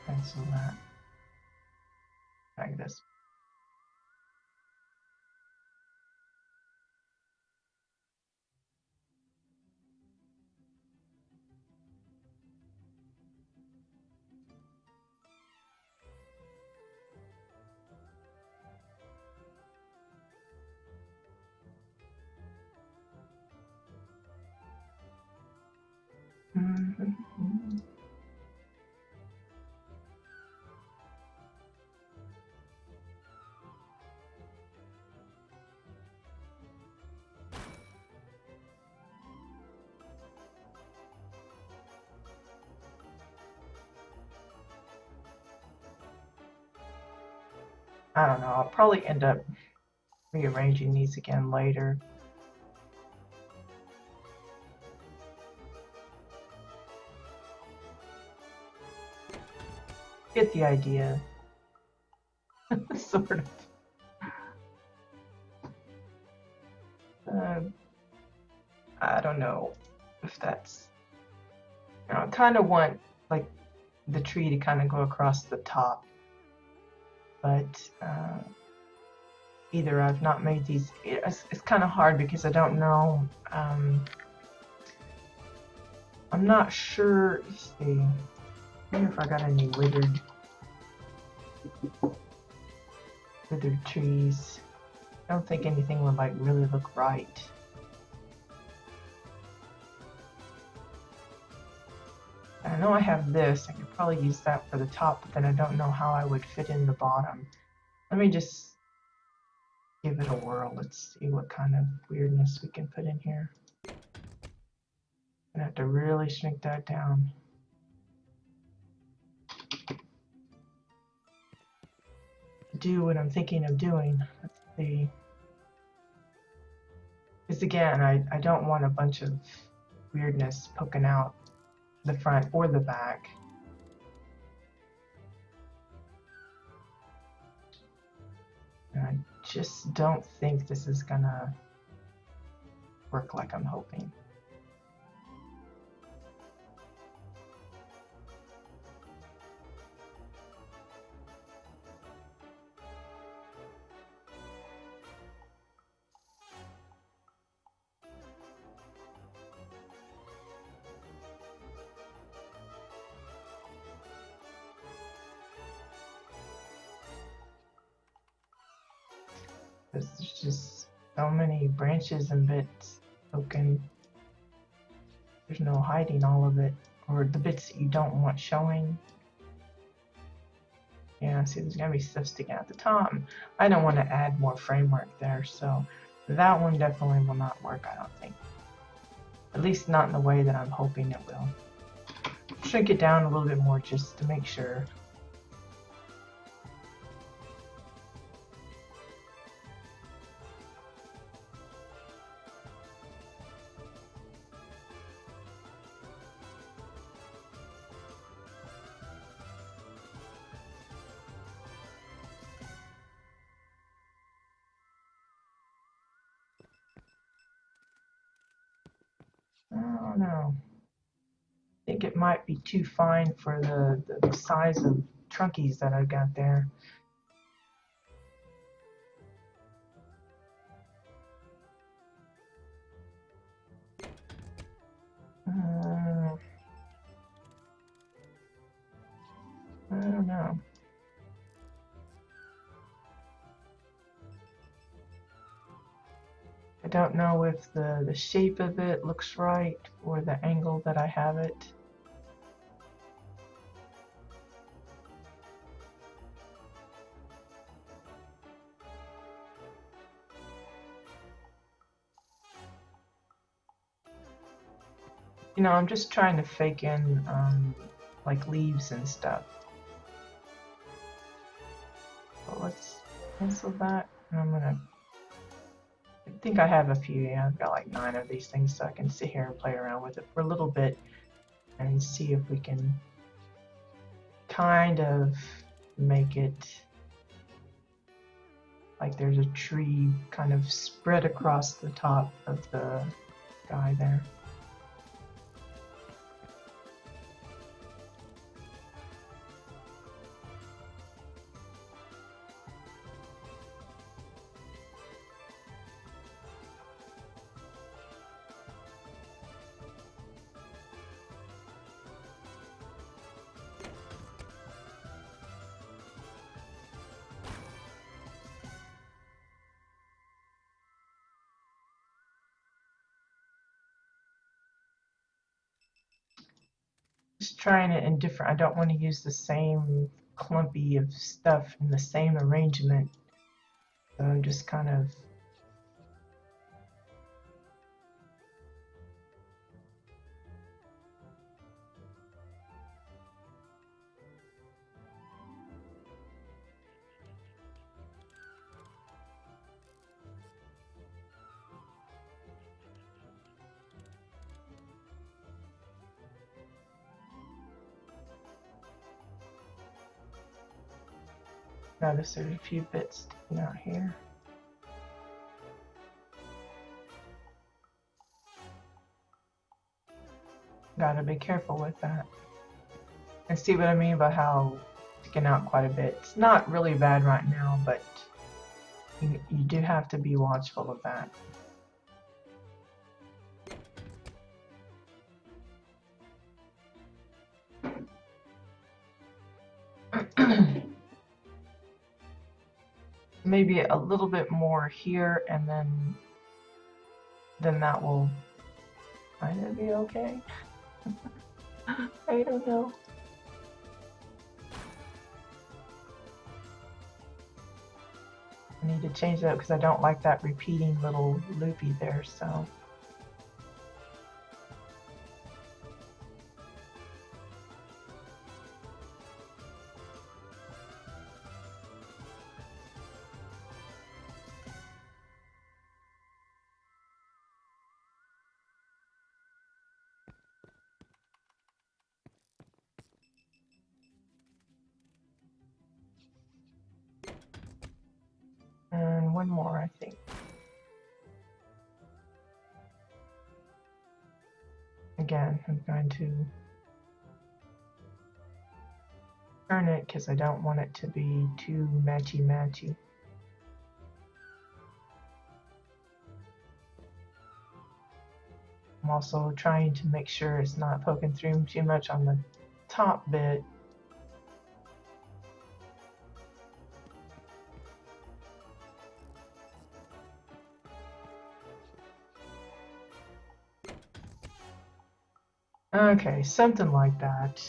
Cancel that. Like this. Mm-hmm. I don't know. I'll probably end up rearranging these again later. Get the idea. Sort of. I don't know if that's, you know, I kind of want like the tree to kind of go across the top, but either I've not made these. It's kind of hard because I don't know. I'm not sure. Let's see. I wonder if I got any withered trees. I don't think anything would like really look right. I know I have this. I could probably use that for the top, but then I don't know how I would fit in the bottom. Let me just give it a whirl. Let's see what kind of weirdness we can put in here. I have to really shrink that down. Do what I'm thinking of doing. Let's see. Because again, I don't want a bunch of weirdness poking out the front or the back. And I just don't think this is gonna work like I'm hoping. There's just so many branches and bits poking. There's no hiding all of it, or the bits that you don't want showing. Yeah, see, there's gonna be stuff sticking out the top. I don't want to add more framework there, so that one definitely will not work, I don't think. At least not in the way that I'm hoping it will. Shrink it down a little bit more just to make sure. I don't know. I think it might be too fine for the size of trunkies that I've got there. I don't know. I don't know if the shape of it looks right or the angle that I have it. You know, I'm just trying to fake in like leaves and stuff. So let's cancel that. And I'm gonna, I think I have a few, yeah, I've got like 9 of these things, so I can sit here and play around with it for a little bit and see if we can kind of make it like there's a tree kind of spread across the top of the guy there. Just trying it in different, I don't want to use the same clumpy of stuff in the same arrangement. So I'm just kind of notice there's a few bits sticking out here. Gotta be careful with that. And see what I mean by how sticking out quite a bit. It's not really bad right now, but you do have to be watchful of that. Maybe a little bit more here, and then that will kind of be okay. I don't know. I need to change that because I don't like that repeating little loopy there, so. And one more, I think. Again, I'm going to turn it because I don't want it to be too matchy-matchy. I'm also trying to make sure it's not poking through too much on the top bit. Okay, something like that.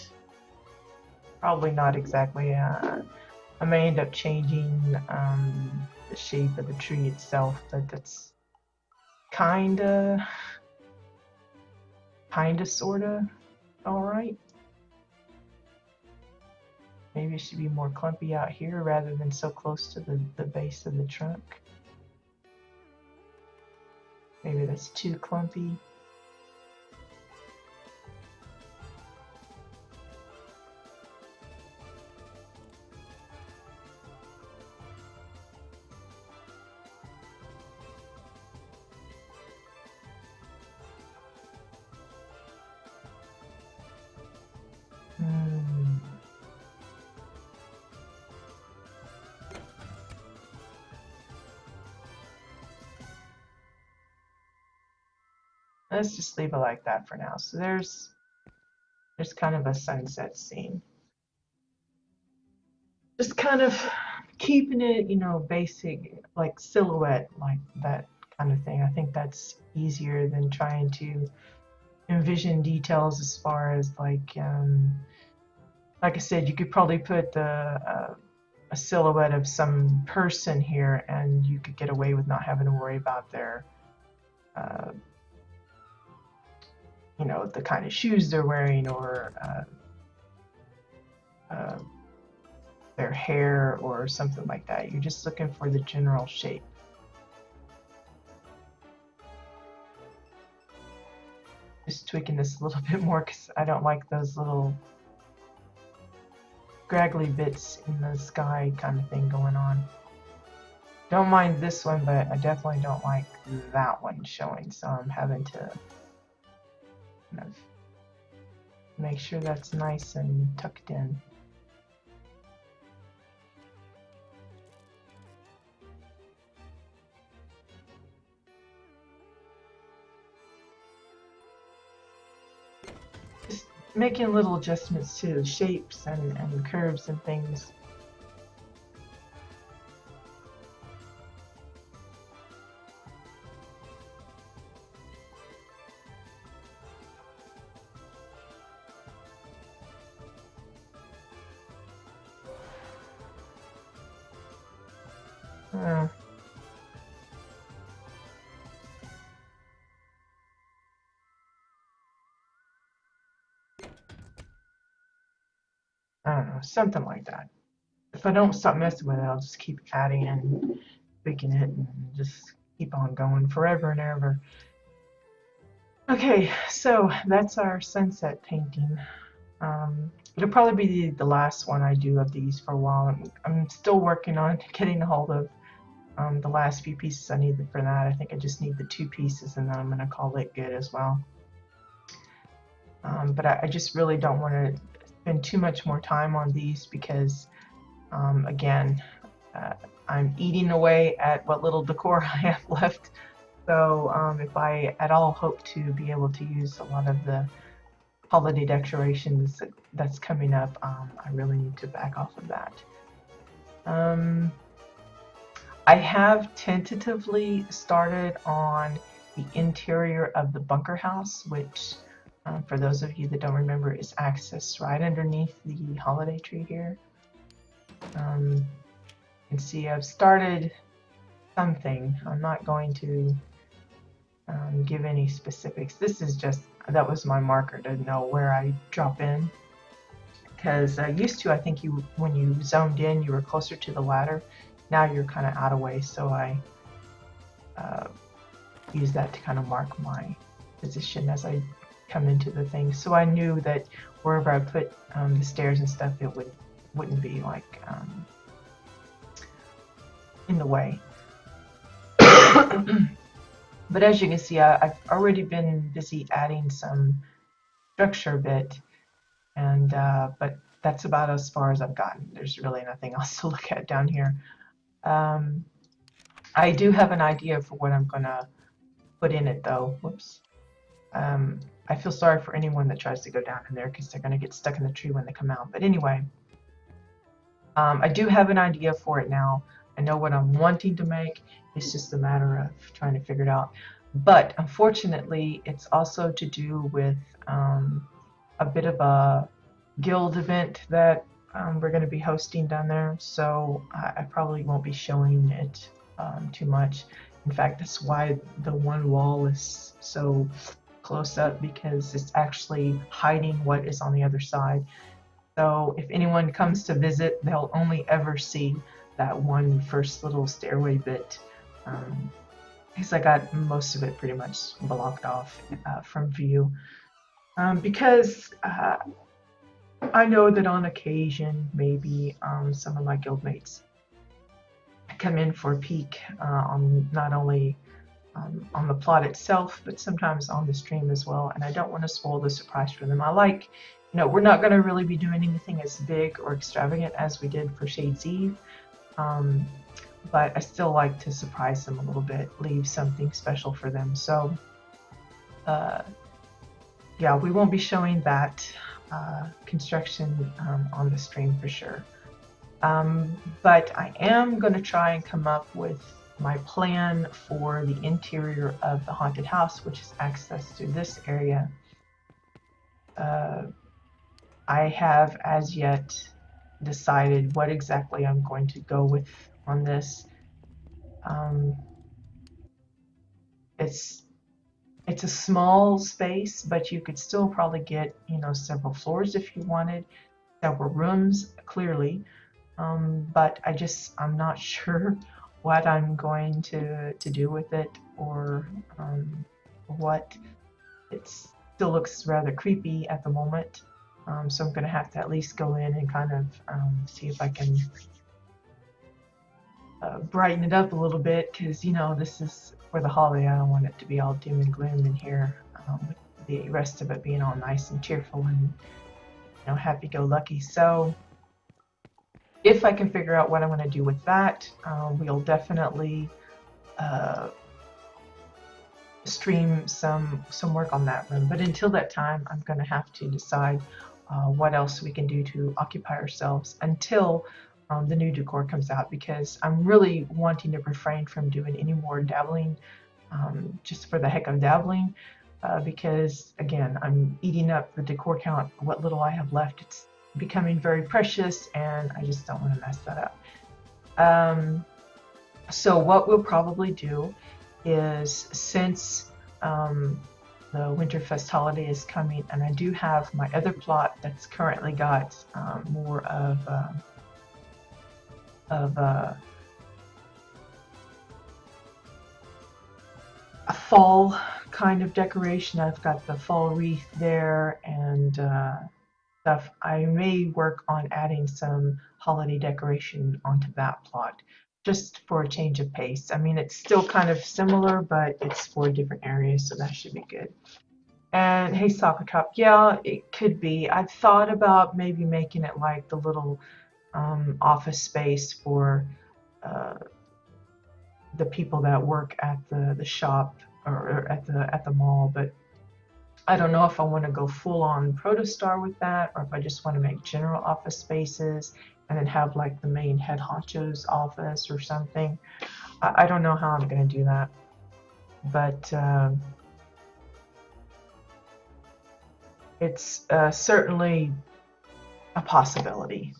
Probably not exactly. I may end up changing the shape of the tree itself, but that's kinda, sorta alright. Maybe it should be more clumpy out here rather than so close to the base of the trunk. Maybe that's too clumpy. Let's just leave it like that for now. So there's kind of a sunset scene. Just kind of keeping it, you know, basic, like silhouette, like that kind of thing. I think that's easier than trying to envision details as far as like I said, you could probably put a silhouette of some person here, and you could get away with not having to worry about their, uh, you know, the kind of shoes they're wearing or their hair or something like that. You're just looking for the general shape. Just tweaking this a little bit more because I don't like those little scraggly bits in the sky kind of thing going on. Don't mind this one, but I definitely don't like that one showing, so I'm having to kind of make sure that's nice and tucked in. Just making little adjustments to the shapes and curves and things. I don't know, something like that. If I don't stop messing with it, I'll just keep adding and tweaking it and just keep on going forever and ever. Okay, so that's our sunset painting. It'll probably be the last one I do of these for a while. I'm still working on getting a hold of the last few pieces I need for that. I think I just need the 2 pieces, and then I'm going to call it good as well. But I just really don't want to spend too much more time on these because, again, I'm eating away at what little decor I have left. So if I at all hope to be able to use a lot of the holiday decorations that's coming up, I really need to back off of that. I have tentatively started on the interior of the bunker house, which for those of you that don't remember is accessed right underneath the holiday tree here. You can see I've started something. I'm not going to give any specifics. This is just, that was my marker to know where I drop in. Because used to, I think when you zoned in, you were closer to the ladder. Now you're kind of out of way, so I use that to kind of mark my position as I come into the thing. So I knew that wherever I put the stairs and stuff, it wouldn't be like in the way. But as you can see, I've already been busy adding some structure a bit, and but that's about as far as I've gotten. There's really nothing else to look at down here. I do have an idea for what I'm gonna put in it though. Whoops. I feel sorry for anyone that tries to go down in there because they're gonna get stuck in the tree when they come out. But anyway, I do have an idea for it now. I know what I'm wanting to make. It's just a matter of trying to figure it out. But unfortunately, it's also to do with a bit of a guild event that we're going to be hosting down there, so I probably won't be showing it too much. In fact, that's why the one wall is so close up, because it's actually hiding what is on the other side. So if anyone comes to visit, they'll only ever see that one first little stairway bit, because I got most of it pretty much blocked off from view. Because I know that on occasion, maybe some of my guildmates come in for a peek on not only on the plot itself, but sometimes on the stream as well. And I don't want to spoil the surprise for them. I like, we're not going to really be doing anything as big or extravagant as we did for Shades Eve. But I still like to surprise them a little bit, leave something special for them. So, yeah, we won't be showing that construction on the stream for sure. But I am going to try and come up with my plan for the interior of the haunted house, which is access to this area. I have as yet decided what exactly I'm going to go with on this. It's a small space, but you could still probably get, several floors if you wanted, several rooms, clearly. But I'm not sure what I'm going to do with it, or what. It still looks rather creepy at the moment. So I'm going to have to at least go in and kind of see if I can brighten it up a little bit, because this is for the holiday. I don't want it to be all doom and gloom in here, with the rest of it being all nice and cheerful and happy-go-lucky. So if I can figure out what I'm going to do with that, we'll definitely stream some work on that room. But until that time, I'm going to have to decide what else we can do to occupy ourselves until the new decor comes out, because I'm really wanting to refrain from doing any more dabbling, just for the heck of dabbling, because again, I'm eating up the decor count. What little I have left, it's becoming very precious, and I just don't want to mess that up. So what we'll probably do is, since the Winterfest holiday is coming, and I do have my other plot that's currently got more of a fall kind of decoration. I've got the fall wreath there and stuff. I may work on adding some holiday decoration onto that plot, just for a change of pace. I mean, it's still kind of similar, but it's for different areas, so that should be good. And hey, Soccer Top, yeah, it could be. I've thought about maybe making it like the little office space for the people that work at the shop, or at the mall, but I don't know if I want to go full on Protostar with that, or if I just want to make general office spaces and then have like the main head honcho's office or something. I don't know how I'm going to do that, but it's certainly a possibility.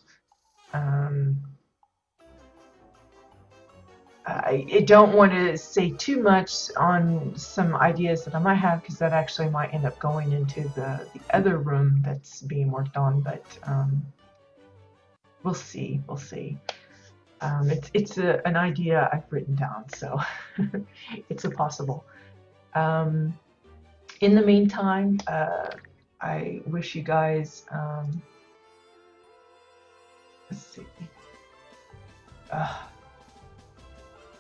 I don't want to say too much on some ideas that I might have, because that actually might end up going into the other room that's being worked on, but we'll see. We'll see. It's an idea I've written down, so it's a possible. In the meantime, I wish you guys, let's see.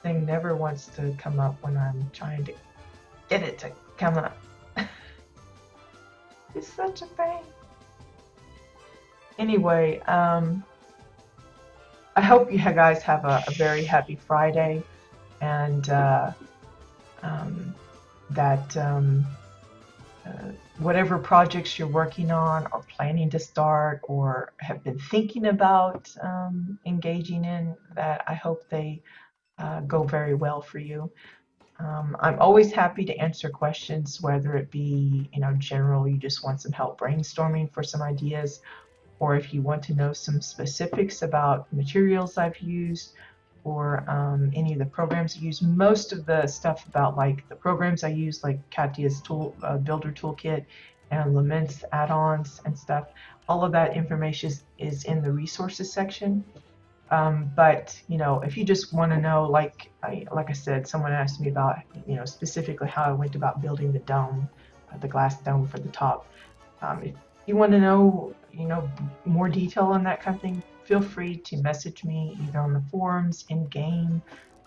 Thing never wants to come up when I'm trying to get it to come up. It's such a pain. Anyway, I hope you guys have a very happy Friday, and whatever projects you're working on or planning to start or have been thinking about engaging in, that I hope they go very well for you. I'm always happy to answer questions, whether it be, general, you just want some help brainstorming for some ideas, or if you want to know some specifics about materials I've used, or any of the programs I use. Most of the stuff about like the programs I use, like Katya's Builder Toolkit and Lament's add-ons and stuff, all of that information is in the resources section. But you know, if you just want to know, like I said, someone asked me about, you know, specifically how I went about building the dome, the glass dome for the top. If you want to know, you know, more detail on that kind of thing, feel free to message me either on the forums, in game,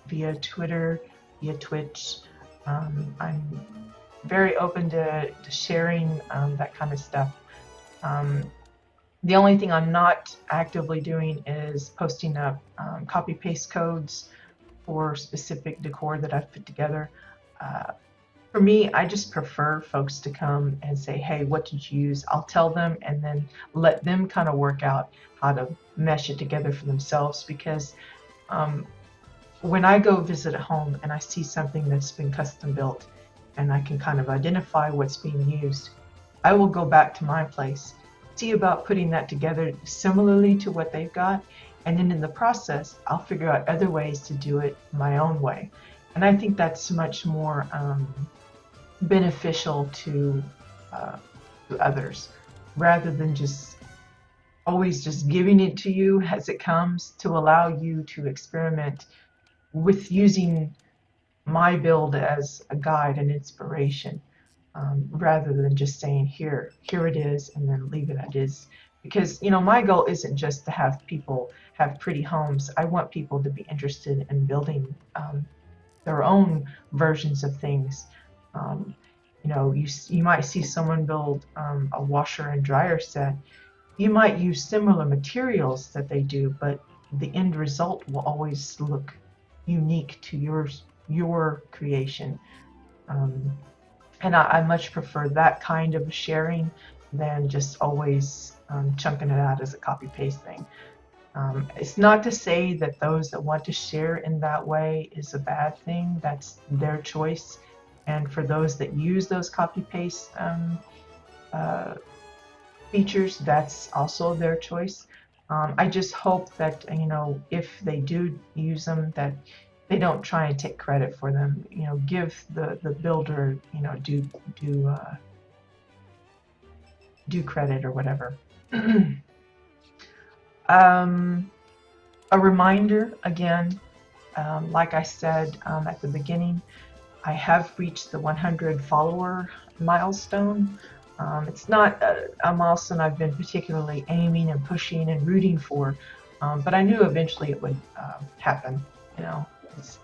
via Twitter, via Twitch. I'm very open to sharing that kind of stuff. The only thing I'm not actively doing is posting up copy-paste codes for specific decor that I've put together. For me, I just prefer folks to come and say, hey, what did you use? I'll tell them and then let them kind of work out how to mesh it together for themselves, because when I go visit a home and I see something that's been custom built and I can kind of identify what's being used, I will go back to my place, see about putting that together similarly to what they've got, and then in the process I'll figure out other ways to do it my own way. And I think that's much more beneficial to others, rather than just always just giving it to you as it comes, to allow you to experiment with using my build as a guide and inspiration, rather than just saying here it is and then leave it as it is. Because, you know, my goal isn't just to have people have pretty homes. I want people to be interested in building their own versions of things. You know, you might see someone build a washer and dryer set. You might use similar materials that they do, but the end result will always look unique to your creation. And I much prefer that kind of sharing than just always chunking it out as a copy-paste thing. It's not to say that those that want to share in that way is a bad thing. That's their choice. And for those that use those copy-paste features, that's also their choice. I just hope that, you know, if they do use them, that they don't try and take credit for them. You know, give the builder, you know, do credit or whatever. A reminder again, like I said at the beginning, I have reached the 100 follower milestone. It's not a milestone I've been particularly aiming and pushing and rooting for, but I knew eventually it would happen. You know, it's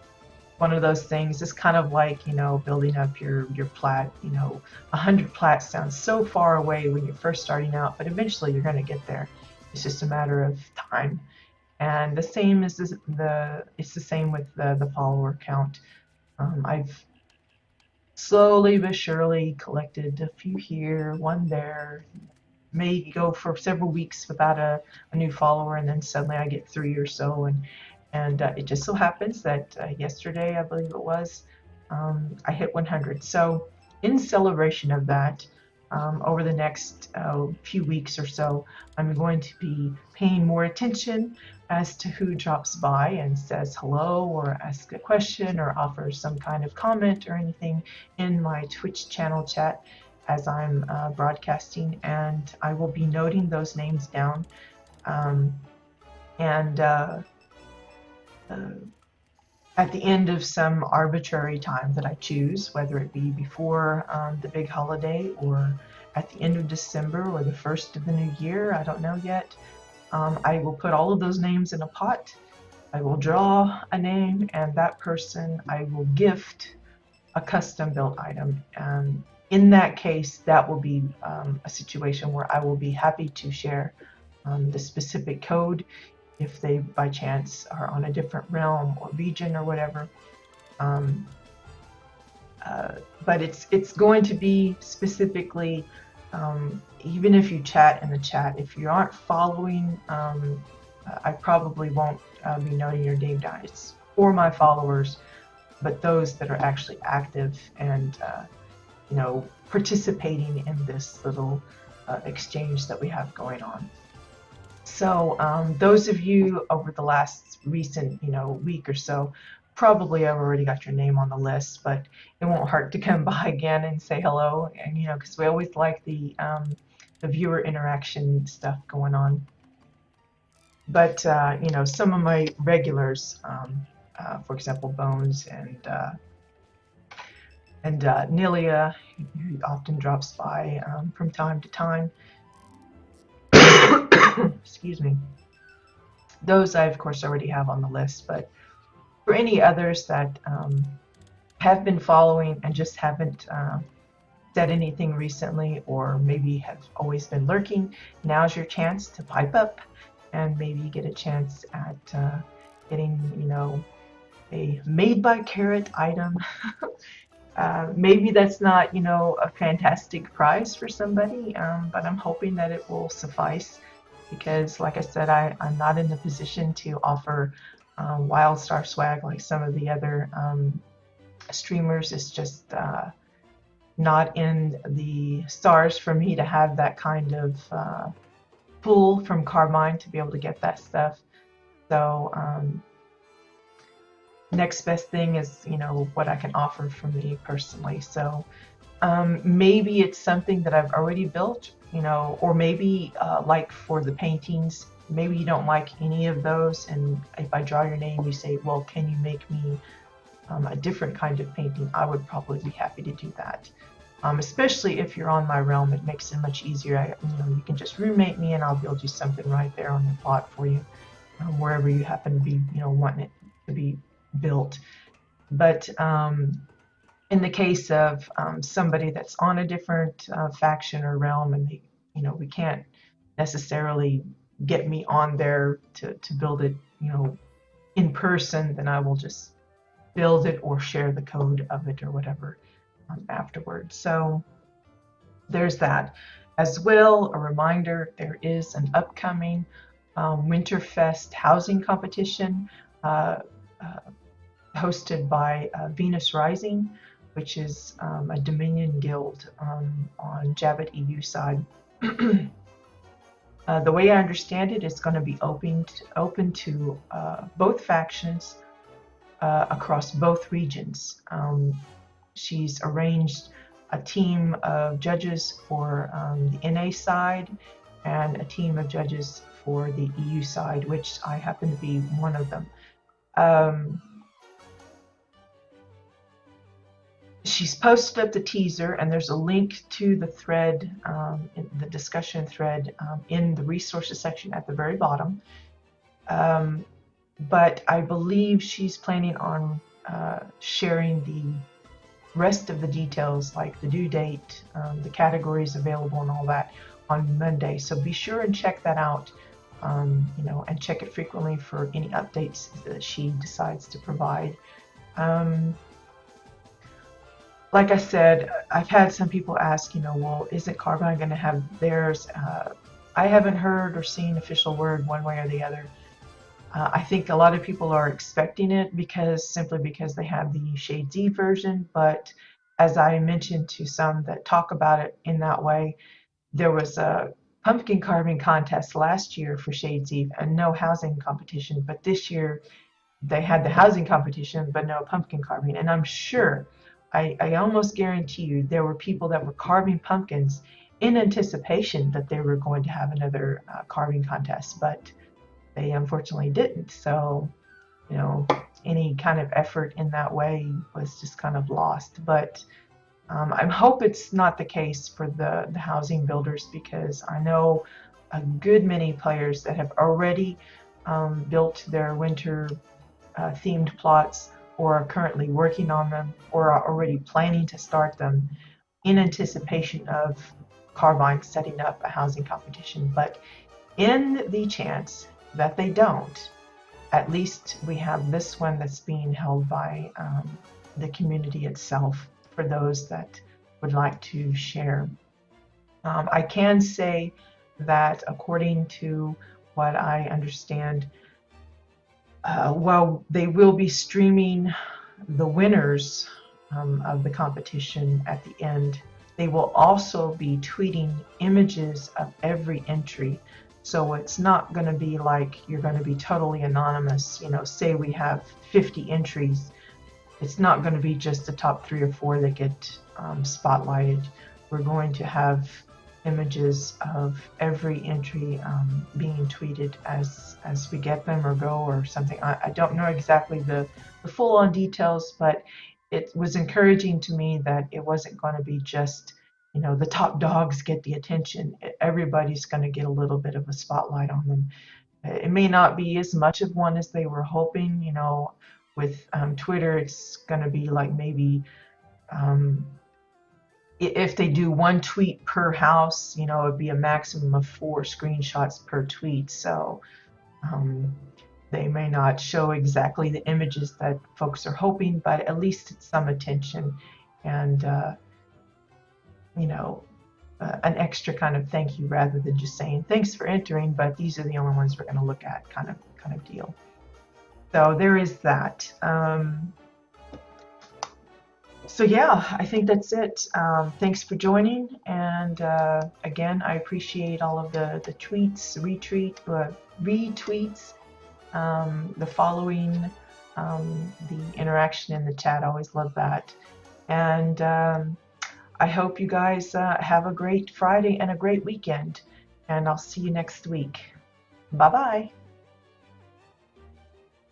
one of those things. It's kind of like, you know, building up your plat. You know, 100 plats sounds so far away when you're first starting out, but eventually you're going to get there. It's just a matter of time. And the same is it's the same with the follower count. I've slowly but surely collected a few here, one there. May go for several weeks without a new follower, and then suddenly I get 3 or so, and it just so happens that yesterday, I believe it was, I hit 100. So in celebration of that, over the next few weeks or so, I'm going to be paying more attention as to who drops by and says hello or asks a question or offers some kind of comment or anything in my Twitch channel chat as I'm broadcasting, and I will be noting those names down. At the end of some arbitrary time that I choose, whether it be before the big holiday or at the end of December or the first of the new year, I don't know yet, I will put all of those names in a pot. I will draw a name, and that person I will gift a custom built item. And in that case, that will be a situation where I will be happy to share the specific code if they by chance are on a different realm or region or whatever. But it's going to be specifically, even if you chat in the chat, if you aren't following, I probably won't be noting your name down. It's for my followers, but those that are actually active and you know, participating in this little exchange that we have going on. So those of you over the last recent, week or so, probably have already got your name on the list, but it won't hurt to come by again and say hello. And because we always like the viewer interaction stuff going on. But some of my regulars, for example, Bones and Nelia, who often drops by from time to time. Excuse me. Those I, of course, already have on the list, but for any others that have been following and just haven't said anything recently, or maybe have always been lurking, now's your chance to pipe up and maybe get a chance at getting, a made by Carrot item. Maybe that's not, a fantastic price for somebody, but I'm hoping that it will suffice because, like I said, I'm not in the position to offer WildStar swag like some of the other streamers. It's just not in the stars for me to have that kind of pull from Carmine to be able to get that stuff. So next best thing is, what I can offer from me personally. So maybe it's something that I've already built, or maybe like for the paintings, maybe you don't like any of those, and if I draw your name, you say, well, can you make me a different kind of painting? I would probably be happy to do that. Especially if you're on my realm, it makes it much easier. You can just roommate me and I'll build you something right there on the plot for you, wherever you happen to be, wanting it to be built. But in the case of somebody that's on a different faction or realm, and we can't necessarily get me on there to build it, in person, then I will just build it or share the code of it or whatever afterwards. So there's that. As well, a reminder, there is an upcoming Winterfest housing competition hosted by Venus Rising, which is a Dominion guild on Jabbat EU side. The way I understand it, it's going to be open to both factions across both regions. She's arranged a team of judges for the NA side and a team of judges for the EU side, which I happen to be one of them. She's posted up the teaser, and there's a link to the thread, in the discussion thread, in the resources section at the very bottom. But I believe she's planning on sharing the rest of the details, like the due date, the categories available, and all that on Monday. So be sure and check that out, and check it frequently for any updates that she decides to provide. Like I said, I've had some people ask, well, isn't Carbine going to have theirs? I haven't heard or seen official word one way or the other. I think a lot of people are expecting it simply because they have the Shades Eve version. But as I mentioned to some that talk about it in that way, there was a pumpkin carving contest last year for Shades Eve and no housing competition. But this year they had the housing competition, but no pumpkin carving. And I'm sure, I almost guarantee you, there were people that were carving pumpkins in anticipation that they were going to have another carving contest, but they unfortunately didn't. So, any kind of effort in that way was just kind of lost. But I hope it's not the case for the housing builders, because I know a good many players that have already built their winter themed plots, or are currently working on them, or are already planning to start them in anticipation of Carbine setting up a housing competition. But in the chance that they don't, at least we have this one that's being held by the community itself for those that would like to share. I can say that according to what I understand, well, they will be streaming the winners of the competition at the end They will also be tweeting images of every entry. So it's not going to be like you're going to be totally anonymous. You know, say we have 50 entries. It's not going to be just the top 3 or 4 that get spotlighted. We're going to have images of every entry being tweeted as we get them or go or something. I don't know exactly the full-on details, but it was encouraging to me that it wasn't going to be just, you know, the top dogs get the attention. Everybody's going to get a little bit of a spotlight on them. It may not be as much of one as they were hoping. You know, with Twitter, it's going to be like maybe um, if they do 1 tweet per house, you know, it'd be a maximum of 4 screenshots per tweet. So um, they may not show exactly the images that folks are hoping, but at least it's some attention and, you know, an extra kind of thank you rather than just saying thanks for entering, but these are the only ones we're going to look at kind of deal. So there is that. So yeah, I think that's it. Thanks for joining, and again, I appreciate all of the tweets, retweets, the following, the interaction in the chat. I always love that, and I hope you guys have a great Friday and a great weekend, and I'll see you next week. Bye bye.